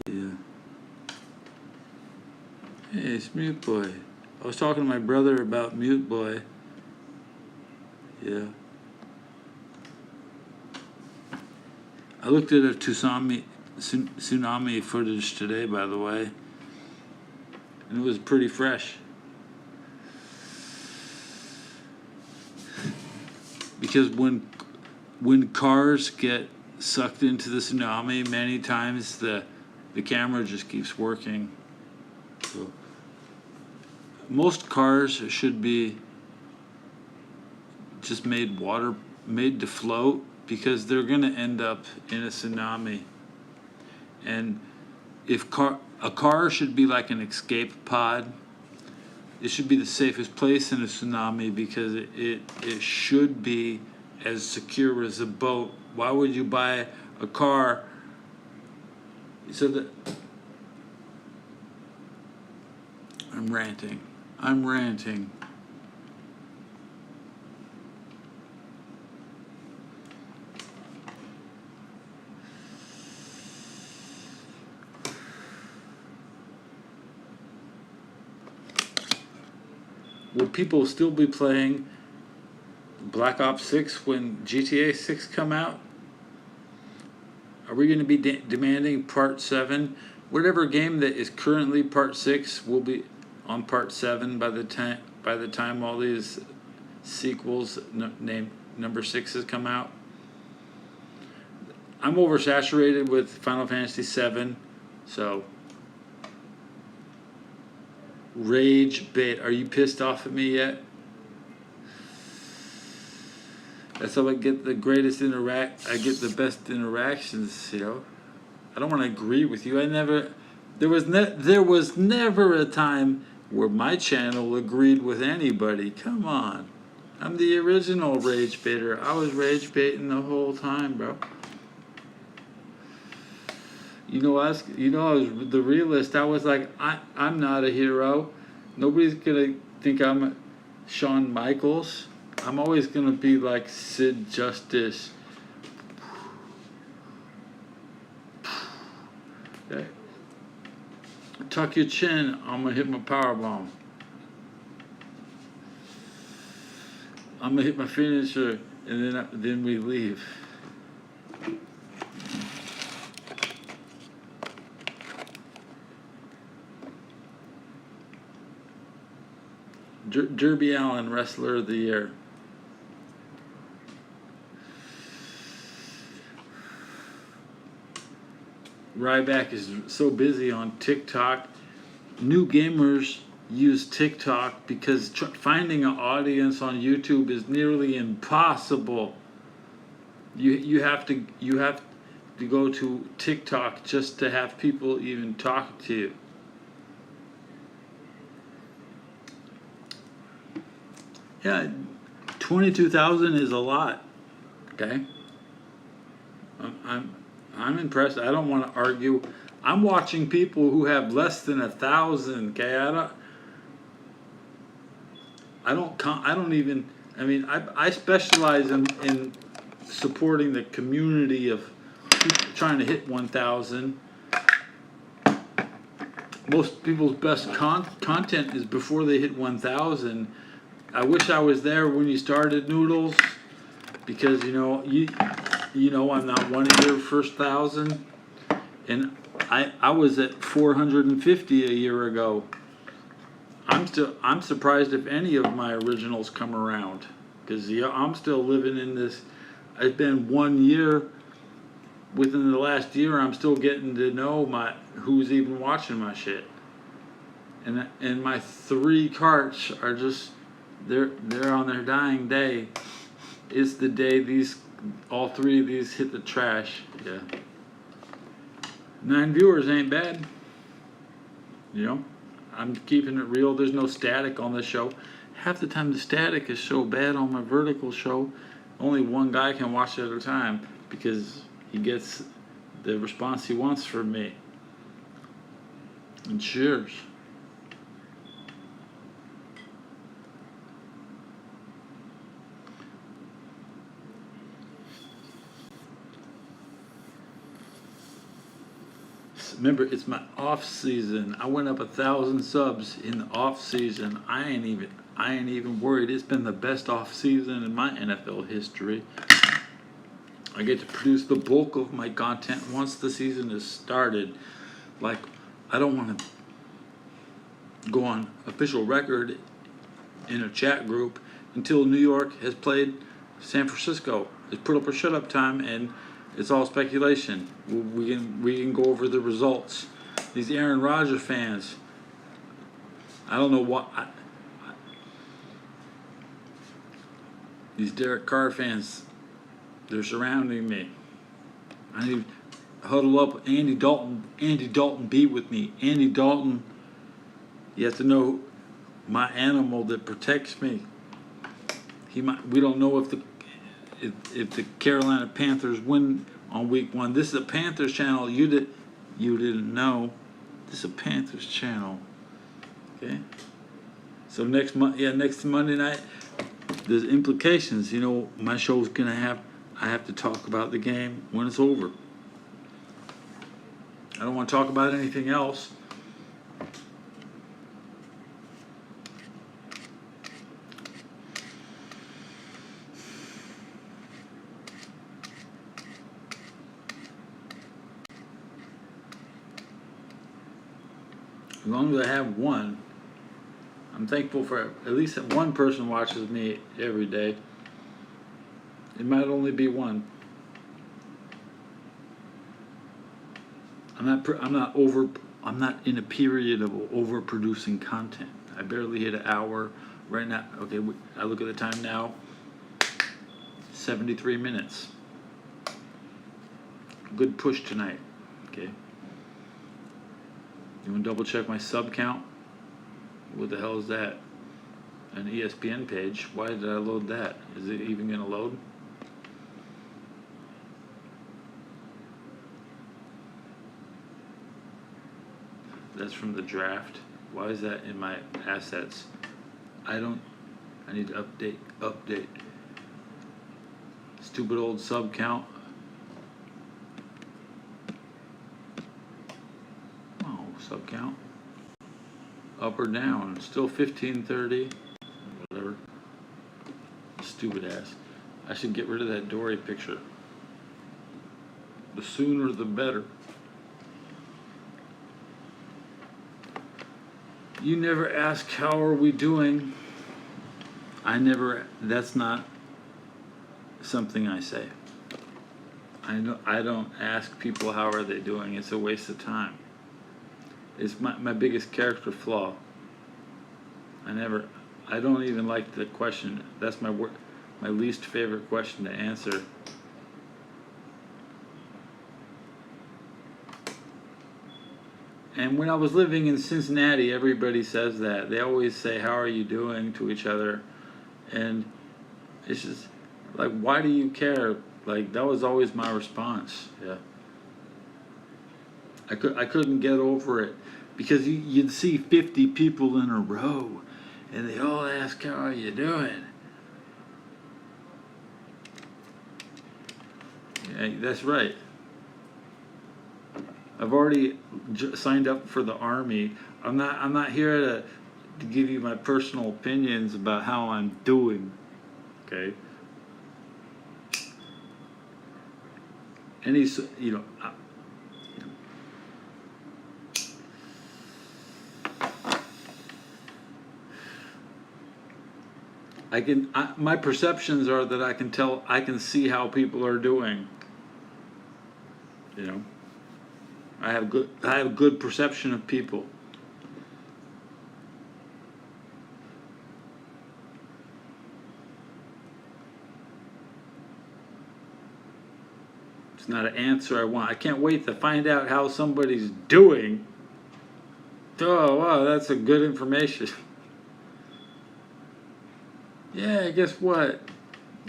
[SPEAKER 2] Yeah. Hey, it's Mute Boy. I was talking to my brother about Mute Boy. Yeah. I looked at a tsunami footage today, by the way, and it was pretty fresh. Because when cars get sucked into the tsunami, many times the camera just keeps working. So most cars should be just made to float, because they're gonna end up in a tsunami. And if a car should be like an escape pod. It should be the safest place in a tsunami, because it should be as secure as a boat. Why would you buy a car so that... I'm ranting. Will people still be playing Black Ops 6 when GTA 6 come out? Are we going to be demanding Part 7? Whatever game that is currently Part 6 will be on Part 7 by the time all these sequels named number 6s come out. I'm oversaturated with Final Fantasy 7, so... Rage bait. Are you pissed off at me yet? That's how I get the greatest I get the best interactions, you know. I don't want to agree with you. There was never a time where my channel agreed with anybody. Come on. I'm the original rage baiter. I was rage baiting the whole time, bro. I was the realist. I was like, I'm not a hero. Nobody's gonna think I'm Shawn Michaels. I'm always gonna be like Sid Justice. Okay. Tuck your chin. I'm gonna hit my power bomb. I'm gonna hit my finisher, and then we leave. Derby Allin, Wrestler of the Year. Ryback is so busy on TikTok. New gamers use TikTok because finding an audience on YouTube is nearly impossible. You have to go to TikTok just to have people even talk to you. Yeah, 22,000 is a lot. Okay, I'm impressed. I don't want to argue. I'm watching people who have less than 1,000. Okay, I specialize in supporting the community of people trying to hit 1,000. Most people's best content is before they hit 1,000. I wish I was there when you started, Noodles, because I'm not one of your first 1,000, and I was at 450 a year ago. I'm surprised if any of my originals come around, because I'm still living in this. It's been 1 year. Within the last year, I'm still getting to know who's even watching my shit, and my 3 carts are just. They're on their dying day. It's the day all 3 of these hit the trash. Yeah. 9 viewers ain't bad. I'm keeping it real. There's no static on the show. Half the time the static is so bad on my vertical show, only one guy can watch it at a time, because he gets the response he wants from me. And cheers.
[SPEAKER 1] Remember, it's my off season. I went up 1,000 subs in the off season. I ain't even worried. It's been the best off season in my NFL history. I get to produce the bulk of my content once the season is started. Like, I don't want to go on official record in a chat group until New York has played San Francisco. It's put up or shut up time, and it's all speculation. We can go over the results. These Aaron Rodgers fans, I don't know what. These Derek Carr fans, they're surrounding me. I need to huddle up. Andy Dalton, be with me. Andy Dalton, you have to know my animal that protects me. We don't know if the Carolina Panthers win on week 1. This is a Panthers channel. You didn't know. This is a Panthers channel. Okay. So next Monday night, there's implications. You know, my show's gonna have. I have to talk about the game when it's over. I don't want to talk about anything else. As long as I have one, I'm thankful for at least one person watches me every day. It might only be one. I'm not in a period of overproducing content. I barely hit an hour right now. Okay, I look at the time now. 73 minutes. Good push tonight. Okay. You want to double check my sub count? What the hell is that? An ESPN page. Why did I load that? Is it even going to load? That's from the draft. Why is that in my assets? I need to update. Stupid old sub count. Sub count. Up or down. Still 1530. Whatever. Stupid ass. I should get rid of that Dory picture. The sooner the better. You never ask how are we doing. That's not something I say. I don't ask people how are they doing. It's a waste of time. It's my biggest character flaw. I don't even like the question. That's my least favorite question to answer. And when I was living in Cincinnati, everybody says that. They always say, how are you doing to each other? And it's just like, why do you care? Like, that was always my response. Yeah. I couldn't get over it because you'd see 50 people in a row and they all ask, how are you doing? Yeah, that's right. I've already signed up for the Army. I'm not here to give you my personal opinions about how I'm doing. Okay. My perceptions are that I can see how people are doing. You know, I have good perception of people. It's not an answer I want. I can't wait to find out how somebody's doing. Oh, wow, that's a good information. Yeah, guess what?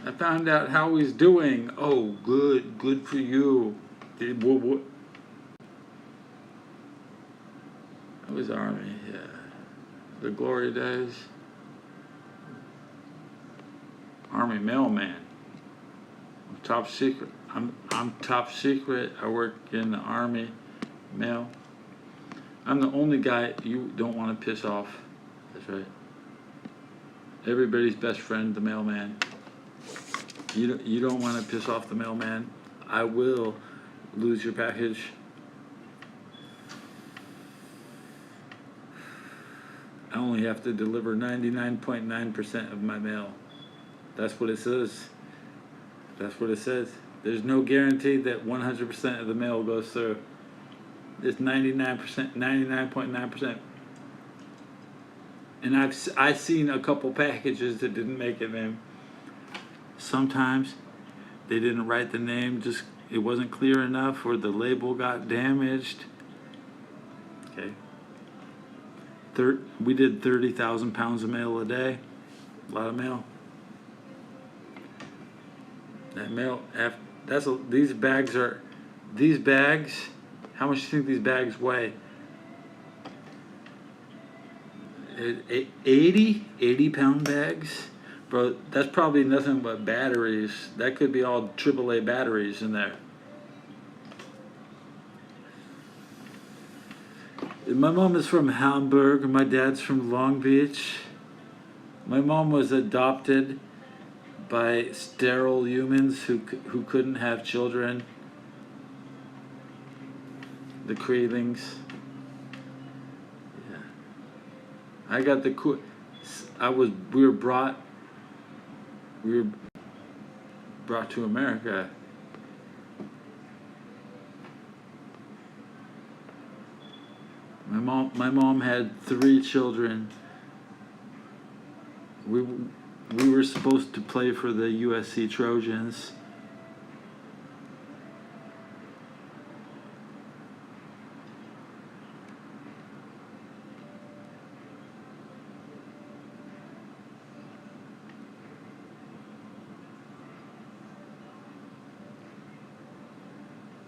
[SPEAKER 1] I found out how he's doing. Oh, good for you. That was Army, yeah. The glory days. Army mailman. I'm top secret. I'm top secret. I work in the Army. mail. I'm the only guy you don't want to piss off. That's right. Everybody's best friend, the mailman. You don't want to piss off the mailman. I will lose your package. I only have to deliver 99.9% of my mail. That's what it says. That's what it says. There's no guarantee that 100% of the mail goes through. It's 99%, 99.9%. And I've seen a couple packages that didn't make it, man. Sometimes they didn't write the name, just it wasn't clear enough, or the label got damaged. Okay. We did 30,000 pounds of mail a day. A lot of mail. That mail, these bags, how much do you think these bags weigh? 80 pound bags? Bro, that's probably nothing but batteries. That could be all AAA batteries in there. My mom is from Hamburg, my dad's from Long Beach. My mom was adopted by sterile humans who couldn't have children. The Creelings. Yeah. I got the cool. We were brought to America. My mom had 3 children. We were supposed to play for the USC Trojans.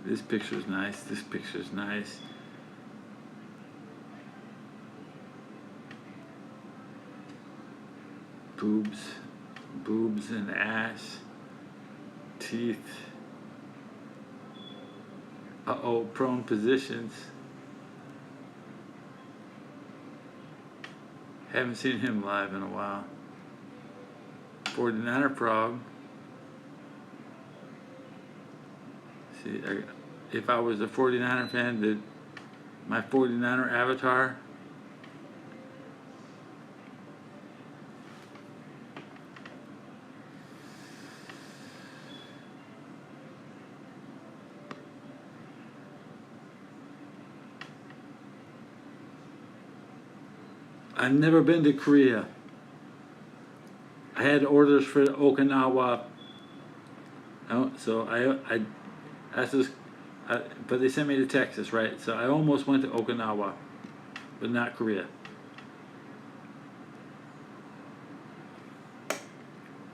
[SPEAKER 1] This picture's nice. This picture's nice. Boobs and ass, teeth. Uh-oh, prone positions. Haven't seen him live in a while. 49er frog. See, if I was a 49er fan, my 49er avatar. I've never been to Korea. I had orders for Okinawa, so but they sent me to Texas, right? So I almost went to Okinawa, but not Korea.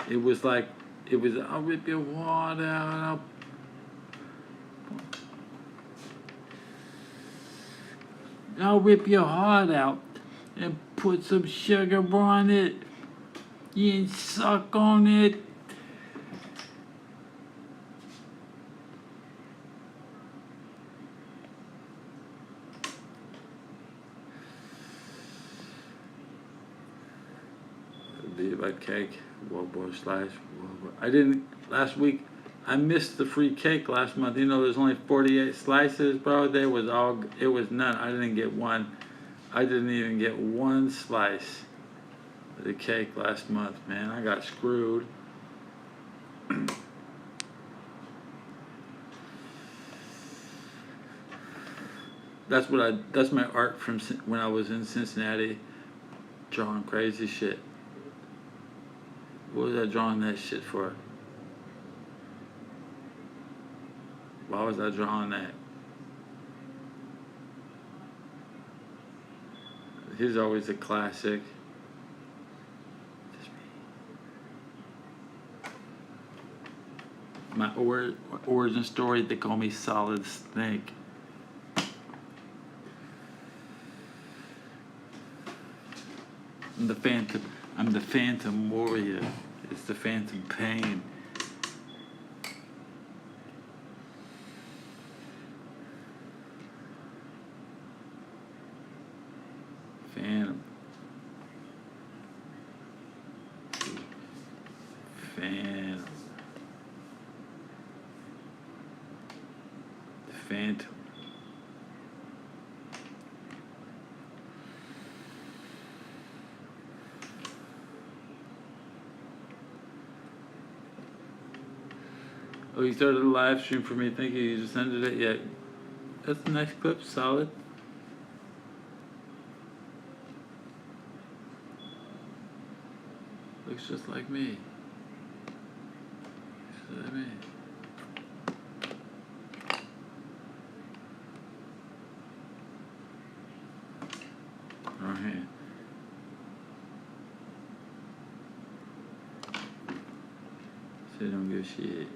[SPEAKER 1] It was, I'll rip your heart out. I'll rip your heart out and put some sugar on it. You suck on it. Levi cake, World War slice. I didn't last week. I missed the free cake last month. You know, there's only 48 slices, bro. It was none. I didn't get one. I didn't even get one slice of the cake last month, man. I got screwed. That's my art from when I was in Cincinnati, drawing crazy shit. What was I drawing that shit for? Why was I drawing that? He's always a classic. My origin story, they call me Solid Snake. I'm the Phantom Warrior. It's the Phantom Pain. Phantom. Phantom. Oh, you started a live stream for me. Thank you. You just ended it. Yeah. That's a nice clip. Solid. Looks just like me. Looks just like me. Okay. So they don't give a shit.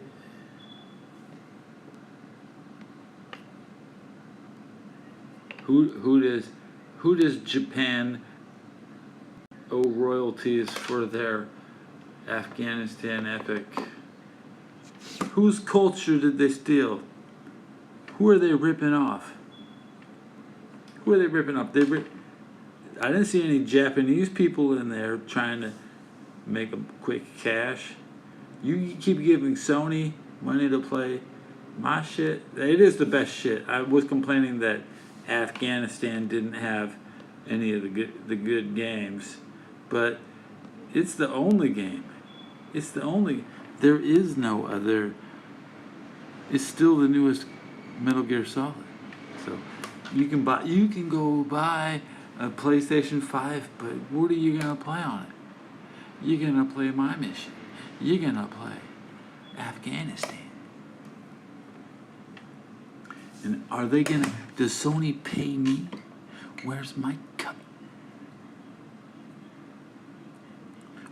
[SPEAKER 1] Who does Japan owe royalties for their Afghanistan epic? Whose culture did they steal? Who are they ripping off? Who are they ripping off? I didn't see any Japanese people in there trying to make a quick cash. You keep giving Sony money to play my shit. It is the best shit. I was complaining that Afghanistan didn't have any of the good games, but it's the only game. It's the only. There is no other. It's still the newest Metal Gear Solid. So you can go buy a PlayStation 5, but what are you gonna play on it? You're gonna play My Mission. You're gonna play Afghanistan. And are they gonna, does Sony pay me? Where's my cut?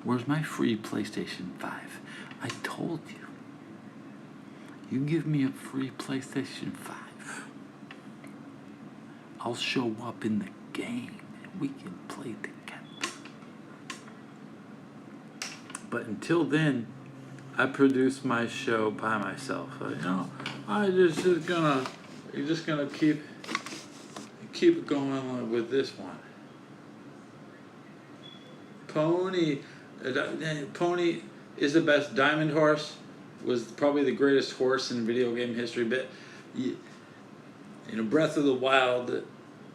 [SPEAKER 1] Where's my free PlayStation 5? I told you. You give me a free PlayStation 5. I'll show up in the game and we can play together. But until then, I produce my show by myself. You're just gonna keep going with this one. Pony is the best. Diamond Horse was probably the greatest horse in video game history. But Breath of the Wild,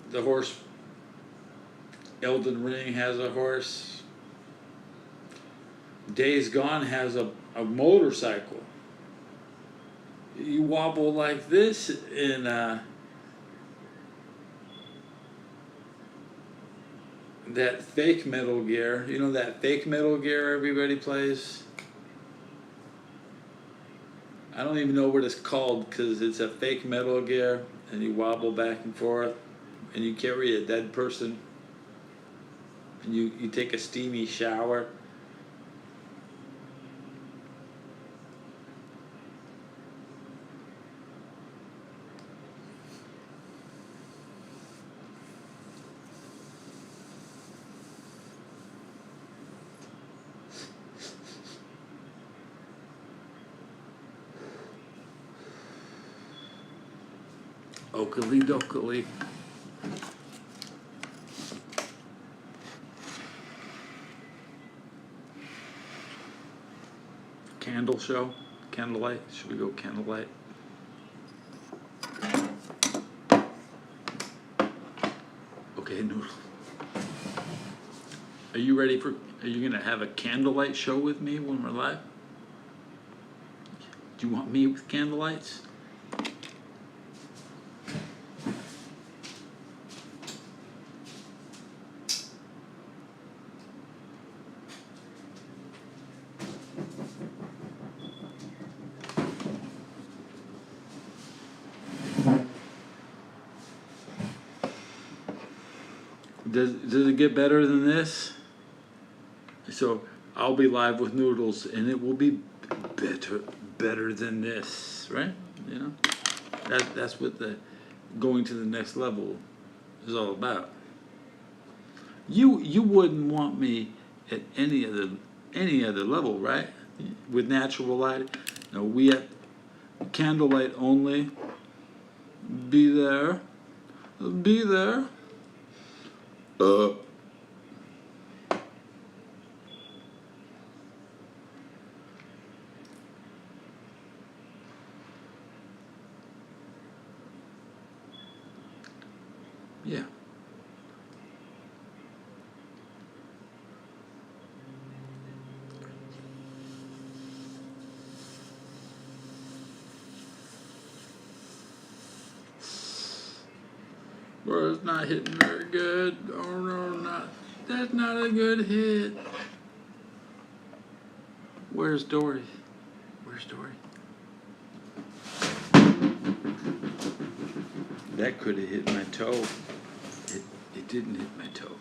[SPEAKER 1] the horse. Elden Ring has a horse. Days Gone has a motorcycle. You wobble like this in that fake Metal Gear. You know that fake Metal Gear everybody plays? I don't even know what it's called because it's a fake Metal Gear and you wobble back and forth and you carry a dead person and you take a steamy shower. Oakley dokley. Candle show? Candlelight? Should we go candlelight? Okay, Noodle. Are you ready for, are you gonna have a candlelight show with me when we're live? Do you want me with candlelights? Does it get better than this? So I'll be live with Noodles, and it will be better than this, right? You know, that's what the going to the next level is all about. You wouldn't want me at any other level, right? With natural light. No, we at candlelight only. Be there. Be there. Bro, it's not hitting very good. Oh no, not. That's not a good hit. Where's Dory? Where's Dory? That could have hit my toe. It didn't hit my toe.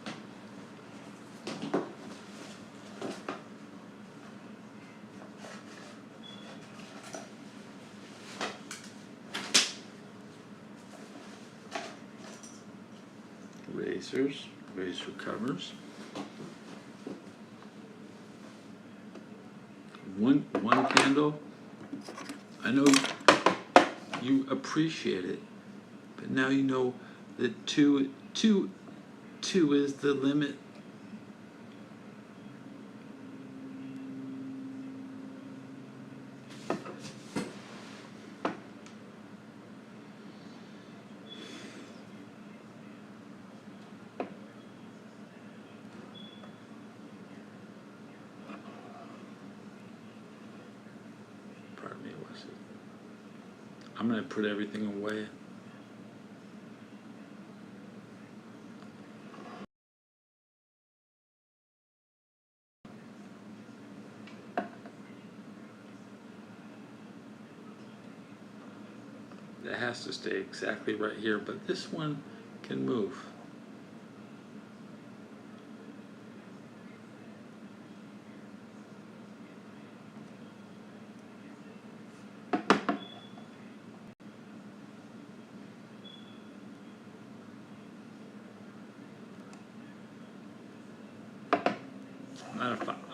[SPEAKER 1] Razors, razor covers. One candle. I know you appreciate it, but now you know that two is the limit. Pardon me, what's it? I'm gonna put everything away. That has to stay exactly right here, but this one can move.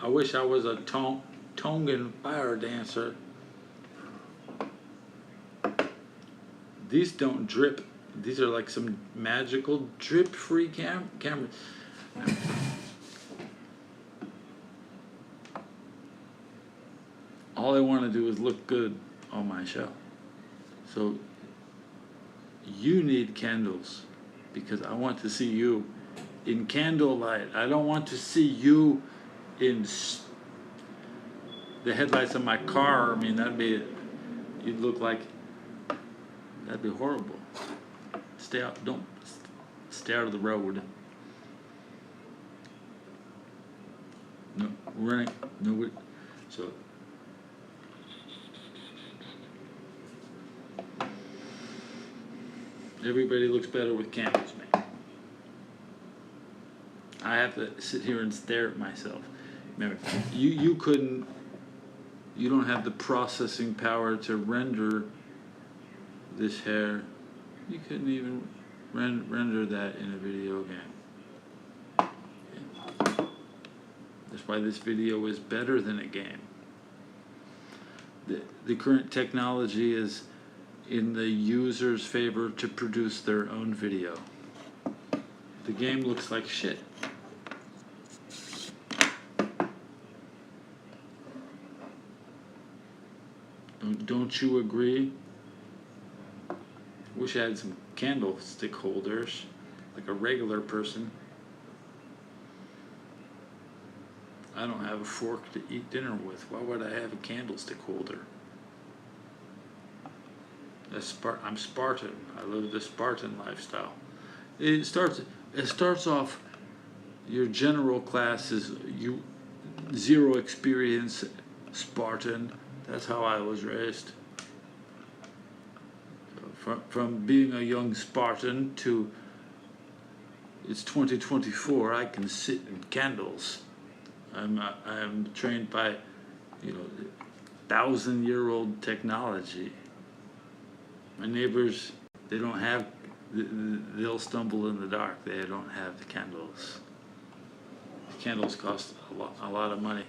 [SPEAKER 1] I wish I was a Tongan fire dancer. These don't drip. These are like some magical drip-free cameras. All I want to do is look good on my show. So you need candles because I want to see you in candlelight. I don't want to see you in the headlights of my car. I mean, you'd look like, that'd be horrible. Don't stay out of the road. No, running, no, so. Everybody looks better with candles, man. I have to sit here and stare at myself. Remember, you don't have the processing power to render this hair. You couldn't even render that in a video game. That's why this video is better than a game. The current technology is in the user's favor to produce their own video. The game looks like shit. Don't you agree? Wish I had some candlestick holders, like a regular person. I don't have a fork to eat dinner with. Why would I have a candlestick holder? I'm Spartan. I live the Spartan lifestyle. It starts off. Your general class is zero experience Spartan. That's how I was raised. From being a young Spartan to it's 2024, I can sit in candles. I'm trained by, 1,000-year-old technology. My neighbors, they'll stumble in the dark. They don't have the candles. The candles cost a lot of money,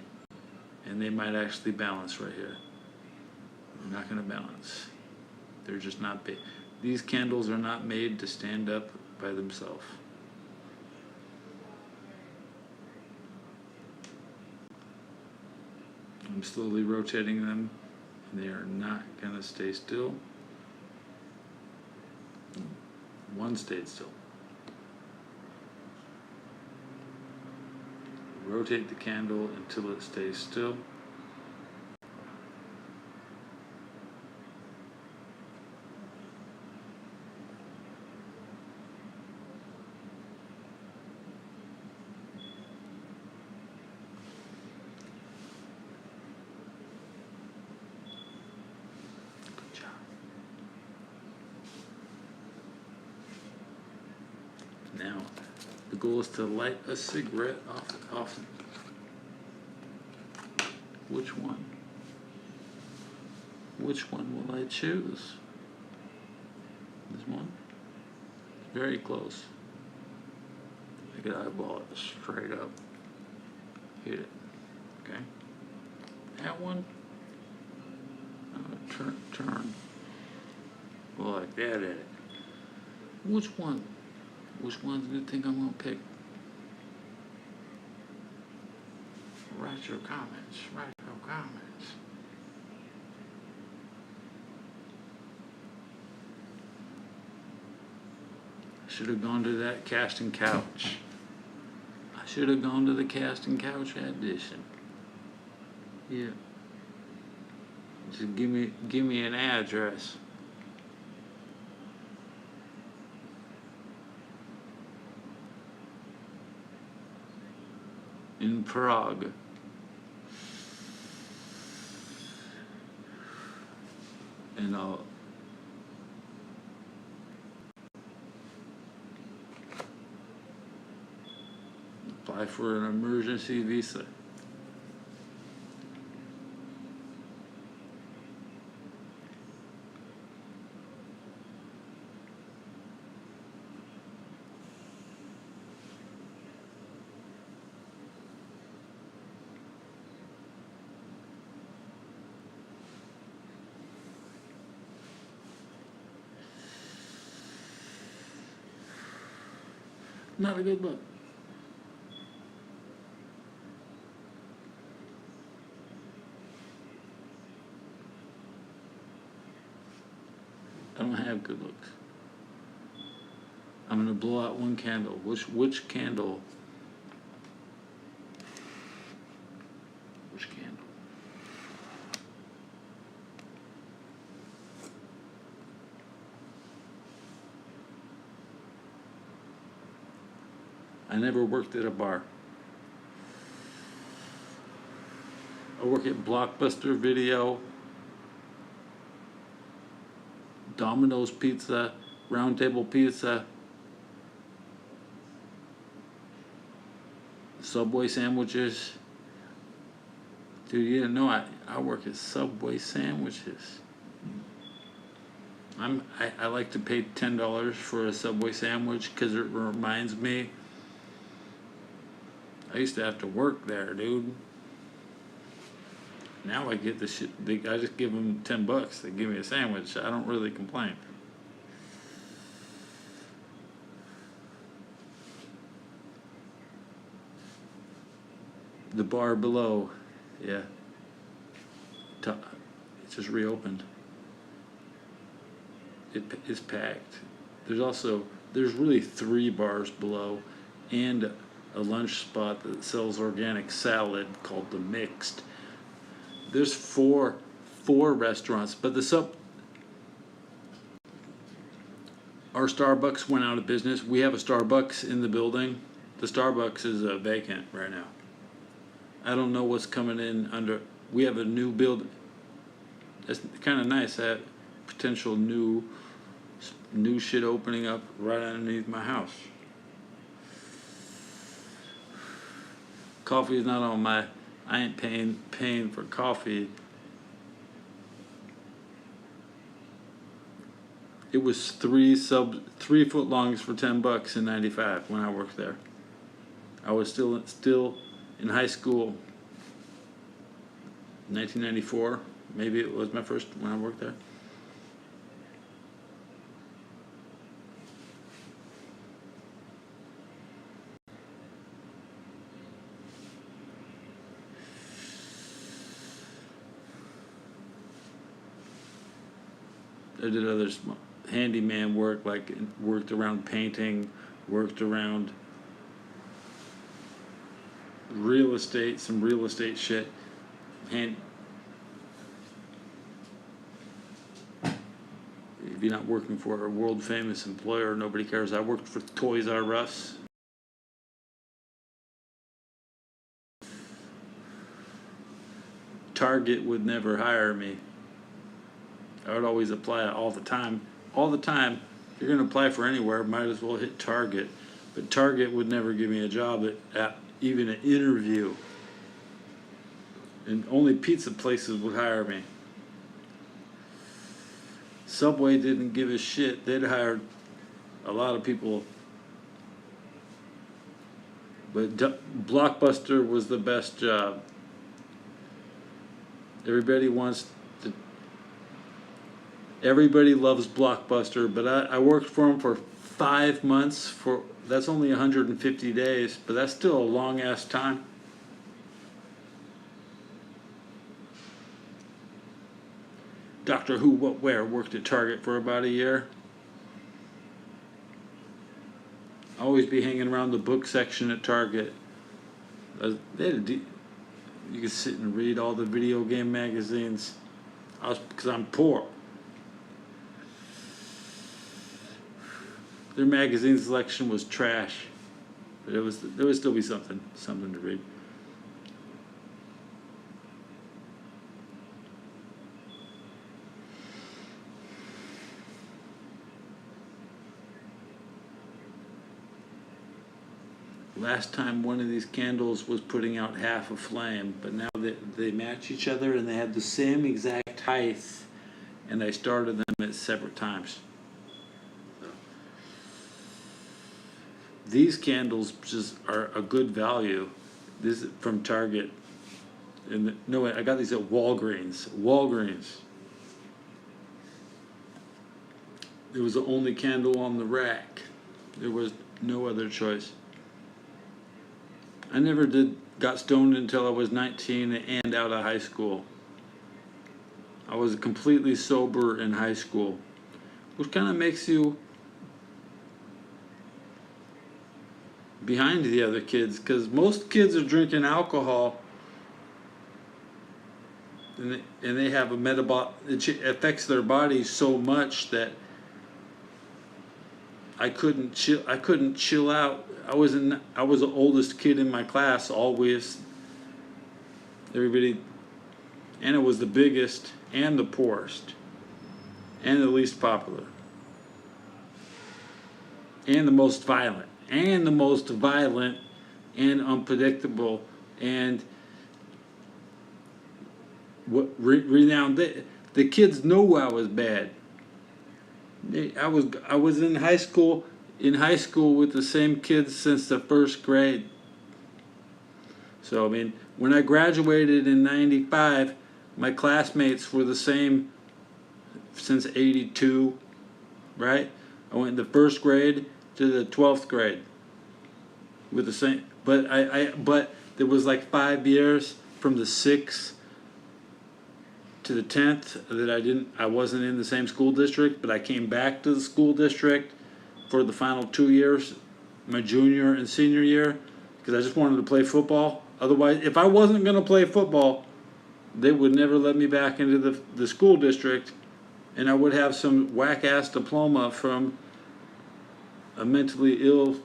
[SPEAKER 1] and they might actually balance right here. They're not going to balance. They're just not big. These candles are not made to stand up by themselves. I'm slowly rotating them, and they are not going to stay still. One stayed still. Rotate the candle until it stays still. goal is to light a cigarette off. Which one? Which one will I choose? This one? Very close. I could eyeball it straight up. Hit it. Okay. That one. Turn. Like that at it. Which one? Which one do you think I'm gonna pick? Write your comments. Write your comments. I should have gone to that casting couch. I should have gone to the casting couch edition. Yeah. Just give me an address. In Prague. And I'll apply for an emergency visa. Not a good look. I don't have good looks. I'm gonna blow out one candle. Which candle? Which candle? I never worked at a bar. I work at Blockbuster Video, Domino's Pizza, Round Table Pizza, Subway sandwiches. Dude, you didn't know I work at Subway sandwiches. I like to pay $10 for a Subway sandwich because it reminds me. I used to have to work there, dude. Now I get the shit. I just give them $10. They give me a sandwich. I don't really complain. The bar below, yeah. It just reopened. It is packed. There's really 3 bars below, and a lunch spot that sells organic salad called The Mixed. There's four restaurants, but our Starbucks went out of business. We have a Starbucks in the building. The Starbucks is vacant right now. I don't know what's coming in under. We have a new build. That's kind of nice. I have potential new shit opening up right underneath my house. Coffee is not on my. I ain't paying for coffee. It was 3 foot longs for $10 in '95 when I worked there. I was still in high school. 1994, maybe it was my first when I worked there. I did other handyman work, like worked around painting, worked around real estate, some real estate shit. And if you're not working for a world famous employer, nobody cares. I worked for Toys R Us. Target would never hire me. I would always apply all the time. All the time. If you're going to apply for anywhere, might as well hit Target.
[SPEAKER 2] But Target would never give me a job at even an interview. And only pizza places would hire me. Subway didn't give a shit. They'd hired a lot of people. But Blockbuster was the best job. Everybody loves Blockbuster, but I worked for them for 5 months. That's only 150 days, but that's still a long ass time. Doctor Who What Where worked at Target for about a year. Always be hanging around the book section at Target. You could sit and read all the video game magazines. Because I'm poor. Their magazine selection was trash, but there would still be something to read. Last time one of these candles was putting out half a flame, but now they match each other and they have the same exact height, and I started them at separate times. These candles just are a good value. This is from Target. No, I got these at Walgreens. It was the only candle on the rack. There was no other choice. I never got stoned until I was 19 and out of high school. I was completely sober in high school, which kind of makes you behind the other kids, because most kids are drinking alcohol and they have a it affects their bodies so much that I couldn't chill out. I was the oldest kid in my class always. Everybody, and it was the biggest and the poorest and the least popular and the most violent and unpredictable and renowned. The kids know I was bad. I was in high school with the same kids since the first grade. So I mean, when I graduated in '95, my classmates were the same since '82, right? I went in the first grade to the 12th grade with the same, but but there was like 5 years from the 6th to the 10th that I wasn't in the same school district, but I came back to the school district for the final 2 years, my junior and senior year, because I just wanted to play football. Otherwise, if I wasn't going to play football, they would never let me back into the school district, and I would have some whack-ass diploma from a mentally ill,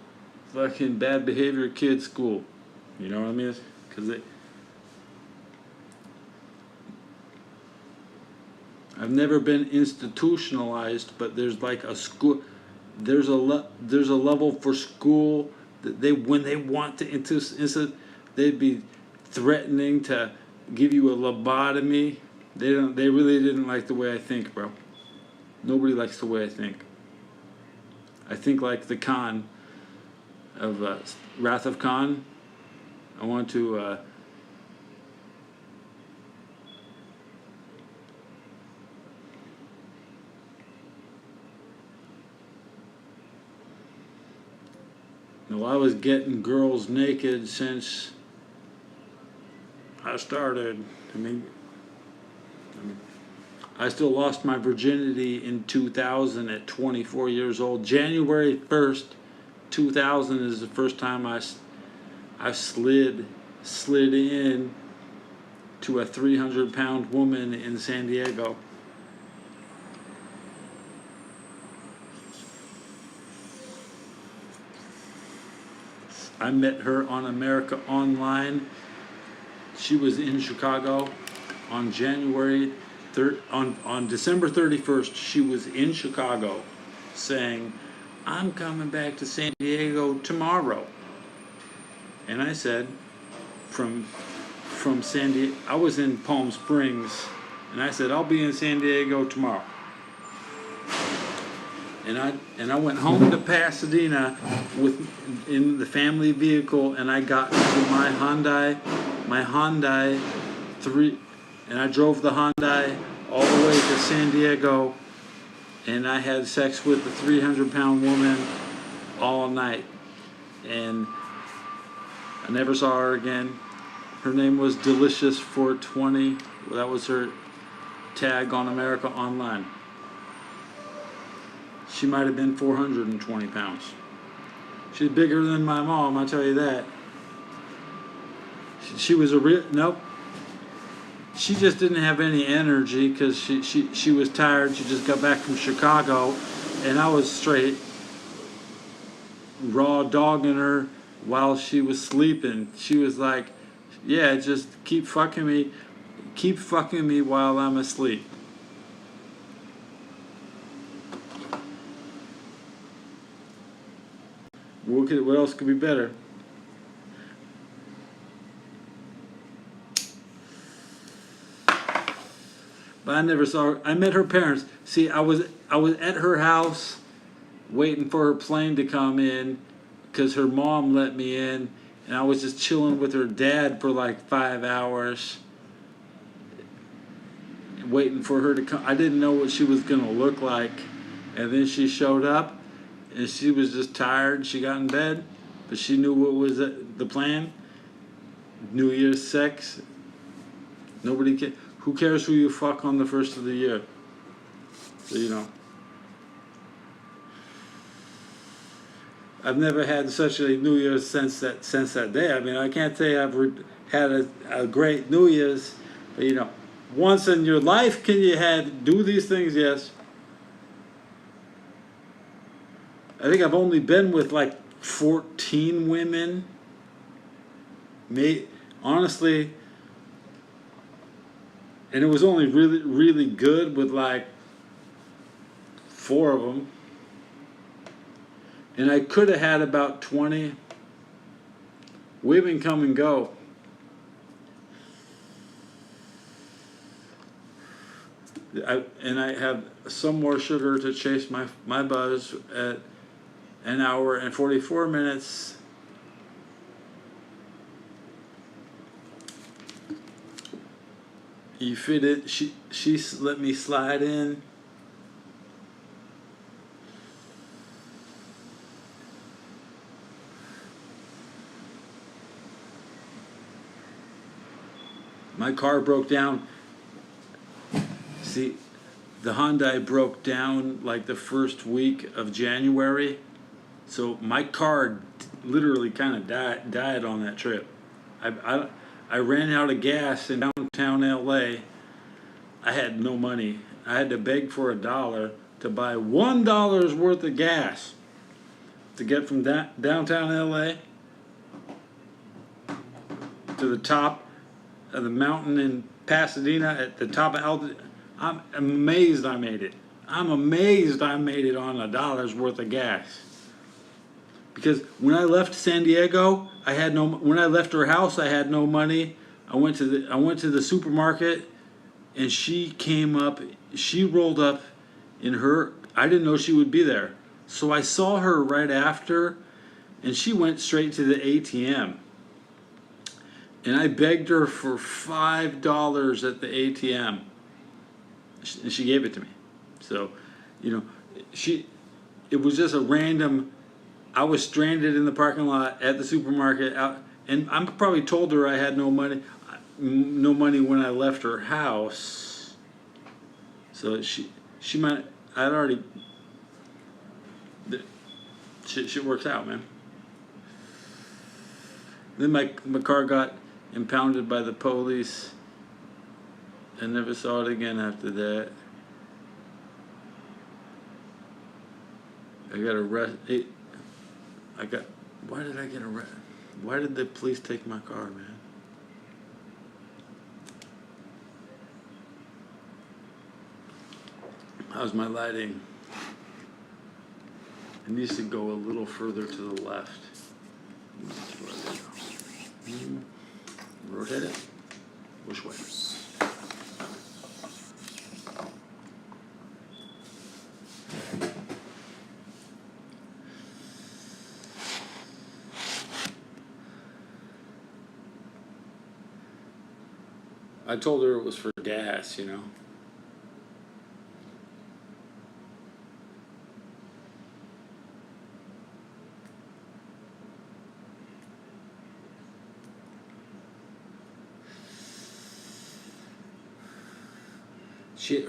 [SPEAKER 2] fucking bad behavior kid school. You know what I mean? Because I've never been institutionalized, but there's like a school. There's a level for school that when they want to they'd be threatening to give you a lobotomy. They really didn't like the way I think, bro. Nobody likes the way I think. I think like the Khan of Wrath of Khan. I want to I was getting girls naked since I started. I mean, I still lost my virginity in 2000 at 24 years old. January 1st, 2000 is the first time I slid in to a 300-pound woman in San Diego. I met her on America Online. She was in Chicago on on December 31st. She was in Chicago saying, I'm coming back to San Diego tomorrow. And I said, from San Diego, I was in Palm Springs, and I said, I'll be in San Diego tomorrow. And I went home to Pasadena in the family vehicle, and I got into my Hyundai 3, and I drove the Hyundai all the way to San Diego, and I had sex with a 300-pound woman all night, and I never saw her again. Her name was Delicious420. That was her tag on America Online. She might have been 420 pounds. She's bigger than my mom, I'll tell you that. She was a real, nope. She just didn't have any energy because she was tired. She just got back from Chicago, and I was straight raw dogging her while she was sleeping. She was like, yeah, just keep fucking me while I'm asleep. What else could be better? But I never saw her. I met her parents. See, I was at her house waiting for her plane to come in because her mom let me in, and I was just chilling with her dad for like 5 hours waiting for her to come. I didn't know what she was going to look like, and then she showed up, and she was just tired. She got in bed, but she knew what was the plan. New Year's sex. Nobody cares. Who cares who you fuck on the first of the year? So, you know. I've never had such a New Year's since that day. I mean, I can't say I've had a great New Year's, but you know, once in your life can you do these things? Yes. I think I've only been with like 14 women. Honestly, and it was only really, really good with like 4 of them. And I could have had about 20. Women come and go. And I have some more sugar to chase my buzz at 1 hour and 44 minutes. You fit it. She let me slide in. My car broke down. See, the Hyundai broke down like the first week of January. So my car literally kind of died on that trip. I ran out of gas in downtown LA. I had no money. I had to beg for $1 to buy $1 worth of gas to get from downtown LA to the top of the mountain in Pasadena at the top of altitude. I'm amazed I made it. I'm amazed I made it on $1 worth of gas. Because when I left San Diego, when I left her house, I had no money. I went to the supermarket, and she rolled up in her, I didn't know she would be there. So I saw her right after, and she went straight to the ATM. And I begged her for $5 at the ATM. And she gave it to me. So, you know, it was just a random, I was stranded in the parking lot at the supermarket, and I probably told her I had no money when I left her house. So she might, I'd already, shit works out, man. Then my car got impounded by the police. I never saw it again after that. I got arrested. Why did I get arrested? Why did the police take my car, man? How's my lighting? It needs to go a little further to the left. Rotate it. Which way? I told her it was for gas, you know.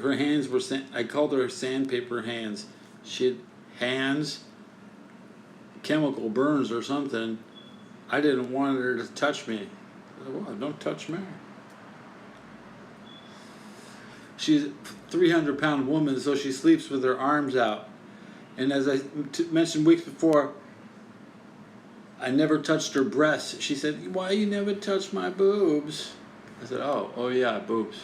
[SPEAKER 2] Her hands were I called her sandpaper hands. She had hands, chemical burns or something. I didn't want her to touch me. I said, well, don't touch me. She's a 300-pound woman, so she sleeps with her arms out. And as I mentioned weeks before, I never touched her breasts. She said, why you never touch my boobs? I said, oh yeah, boobs.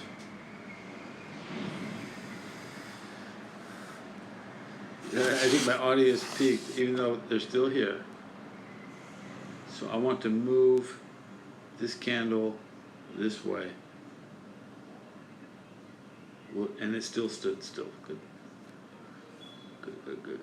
[SPEAKER 2] I think my audience peaked, even though they're still here. So I want to move this candle this way. And it still stood still. Good. Good.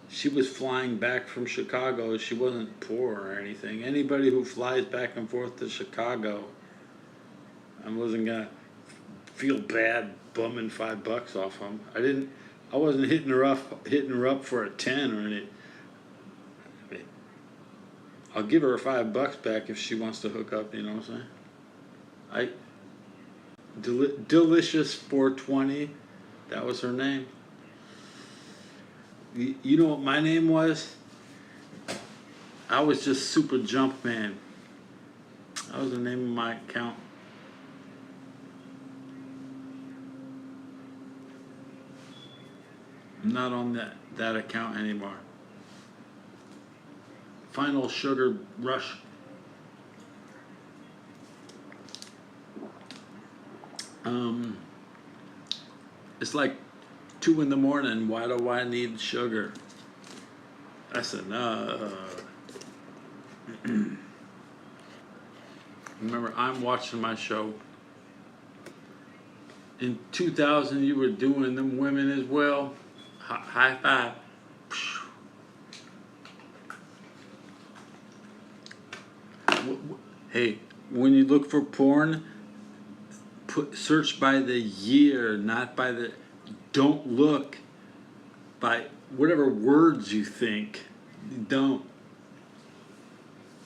[SPEAKER 2] She was flying back from Chicago. She wasn't poor or anything. Anybody who flies back and forth to Chicago, I wasn't gonna feel bad bumming $5 off them. I wasn't hitting her up for a 10 or anything. I mean, I'll give her $5 back if she wants to hook up, you know what I'm saying? Delicious 420, that was her name. You know what my name was? I was just Super Jump Man. That was the name of my account. I'm not on that account anymore. Final Sugar Rush. It's like 2 in the morning. Why do I need sugar? That's enough. Remember, I'm watching my show. In 2000, you were doing them women as well. High five. Hey, when you look for porn, search by the year, not by the. Don't look by whatever words you think. Don't.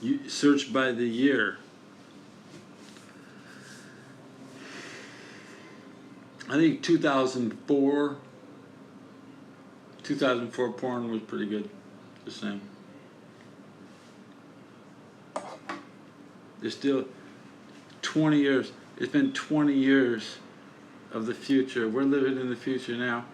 [SPEAKER 2] You search by the year. I think 2004 porn was pretty good. The same. There's still 20 years. It's been 20 years of the future. We're living in the future now.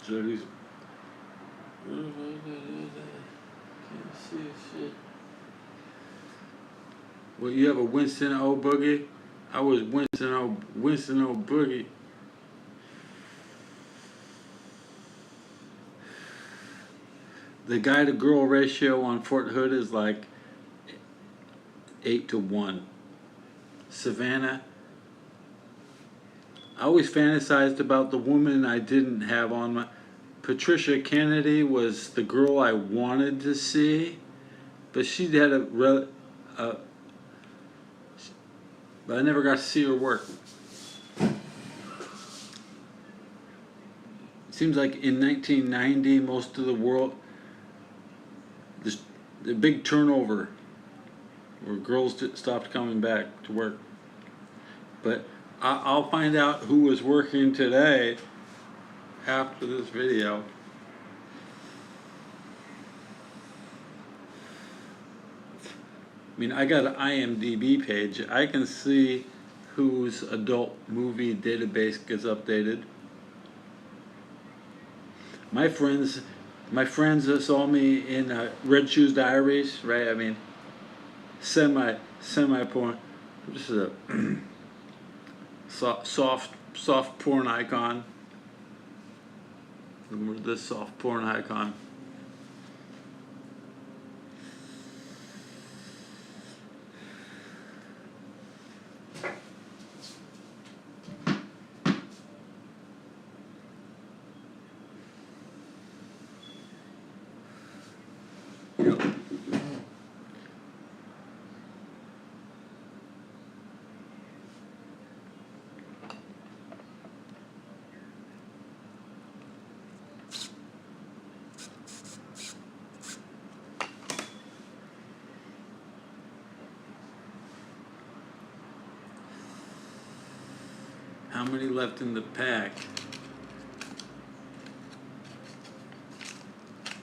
[SPEAKER 2] So these. Can't see shit. Well, you have a Winston O. Boogie? I was Winston O. Boogie. The guy to girl ratio on Fort Hood is like 8-1. Savannah. I always fantasized about the woman I didn't have on my. Patricia Kennedy was the girl I wanted to see, but she had but I never got to see her work. It seems like in 1990, most of the world, the big turnover, where girls stopped coming back to work. But I'll find out who was working today after this video. I mean, I got an IMDb page. I can see whose adult movie database gets updated. My friends My friends that saw me in Red Shoes Diaries, right? I mean, semi porn. This is a soft porn icon. Remember this soft porn icon? Yep. How many left in the pack?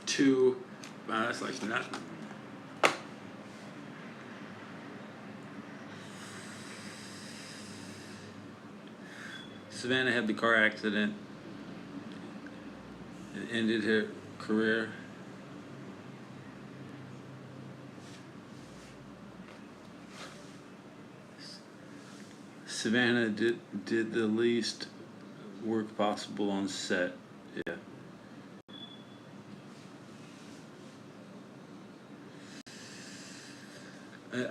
[SPEAKER 2] 2. Wow, that's like nothing. Savannah had the car accident. It ended her career. Savannah did the least work possible on set. Yeah.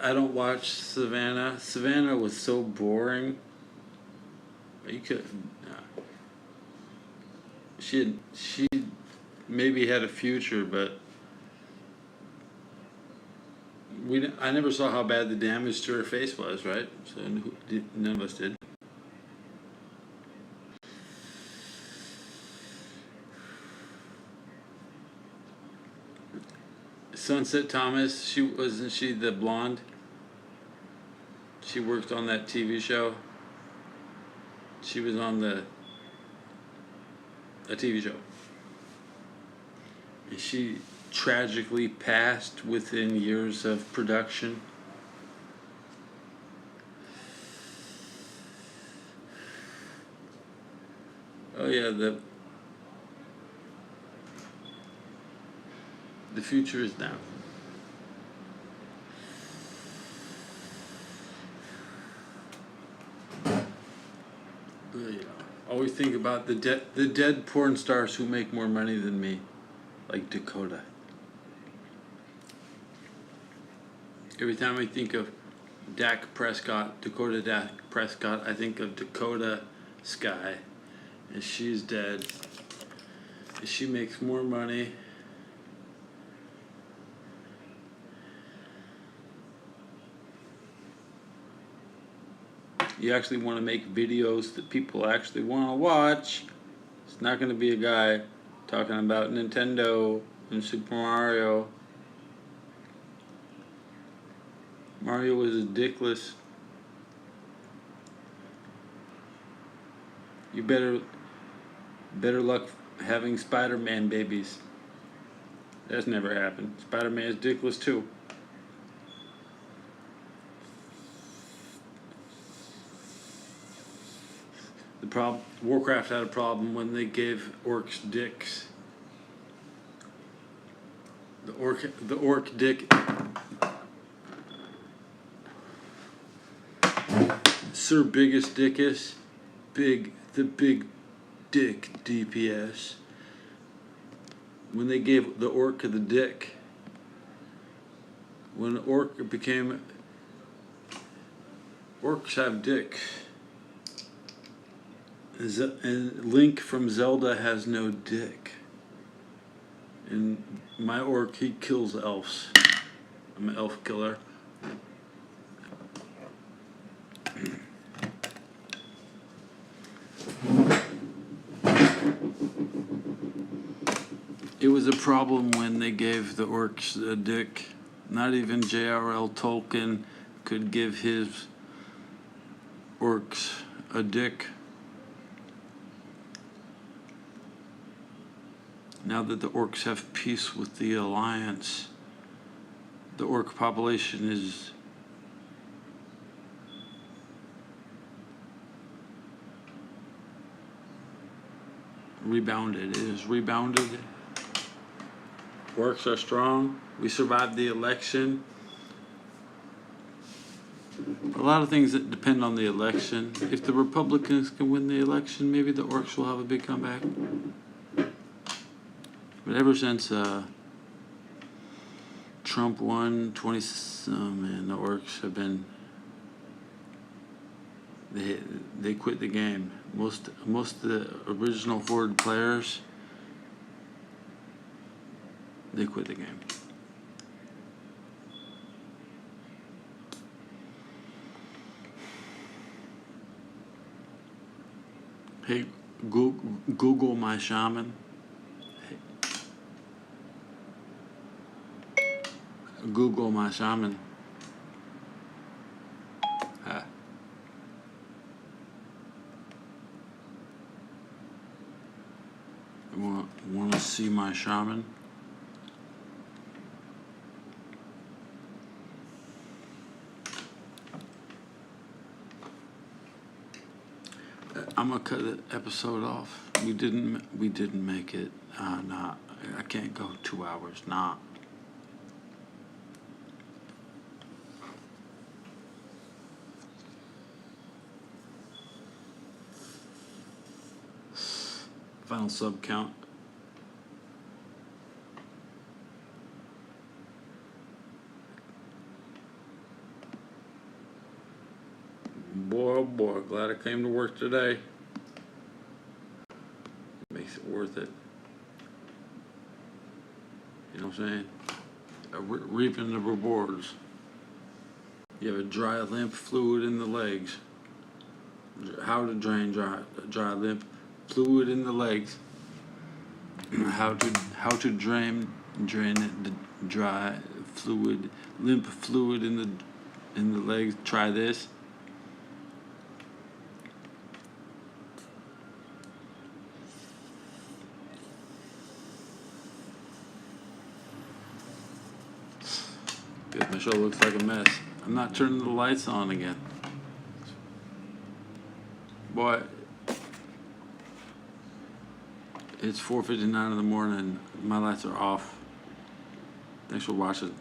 [SPEAKER 2] I don't watch Savannah. Savannah was so boring. You could. She maybe had a future, but I never saw how bad the damage to her face was, right? So none of us did. Sunset Thomas, wasn't she the blonde? She worked on that TV show. She was on a TV show. And she tragically passed within years of production. Oh yeah, the future is now. Always think about the dead porn stars who make more money than me, like Dakota. Every time I think of Dakota Prescott, I think of Dakota Sky, and she's dead. And she makes more money. You actually want to make videos that people actually want to watch. It's not going to be a guy talking about Nintendo and Super Mario. Mario was dickless. You better luck having Spider-Man babies. That's never happened. Spider-Man is dickless too. Warcraft had a problem when they gave orcs dicks. The orc dick. Sir Biggest Dickus, the big dick DPS. When they gave the orc the dick, when orc became, orcs have dicks. And Link from Zelda has no dick. And my orc, he kills elves. I'm an elf killer. It was a problem when they gave the orcs a dick. Not even J.R.R. Tolkien could give his orcs a dick. Now that the orcs have peace with the Alliance, the orc population is rebounded. It is rebounded. Works are strong. We survived the election. A lot of things that depend on the election. If the Republicans can win the election, maybe the Orcs will have a big comeback. But ever since Trump won, the Orcs have been. They quit the game. Most of the original Horde players, they quit the game. Hey, Google my shaman. Google my shaman. Want to see my shaman? I'm gonna cut the episode off. We didn't make it. Nah, I can't go 2 hours. Nah. Final sub count. Boy, oh boy, glad I came to work today. Makes it worth it. You know what I'm saying? Reaping the rewards. You have a dry lymph fluid in the legs. How to drain dry lymph fluid in the legs. How to drain the dry fluid, lymph fluid in the legs. Try this. Good, my show looks like a mess. I'm not turning the lights on again. Boy, it's 4:59 in the morning. My lights are off. Thanks for watching.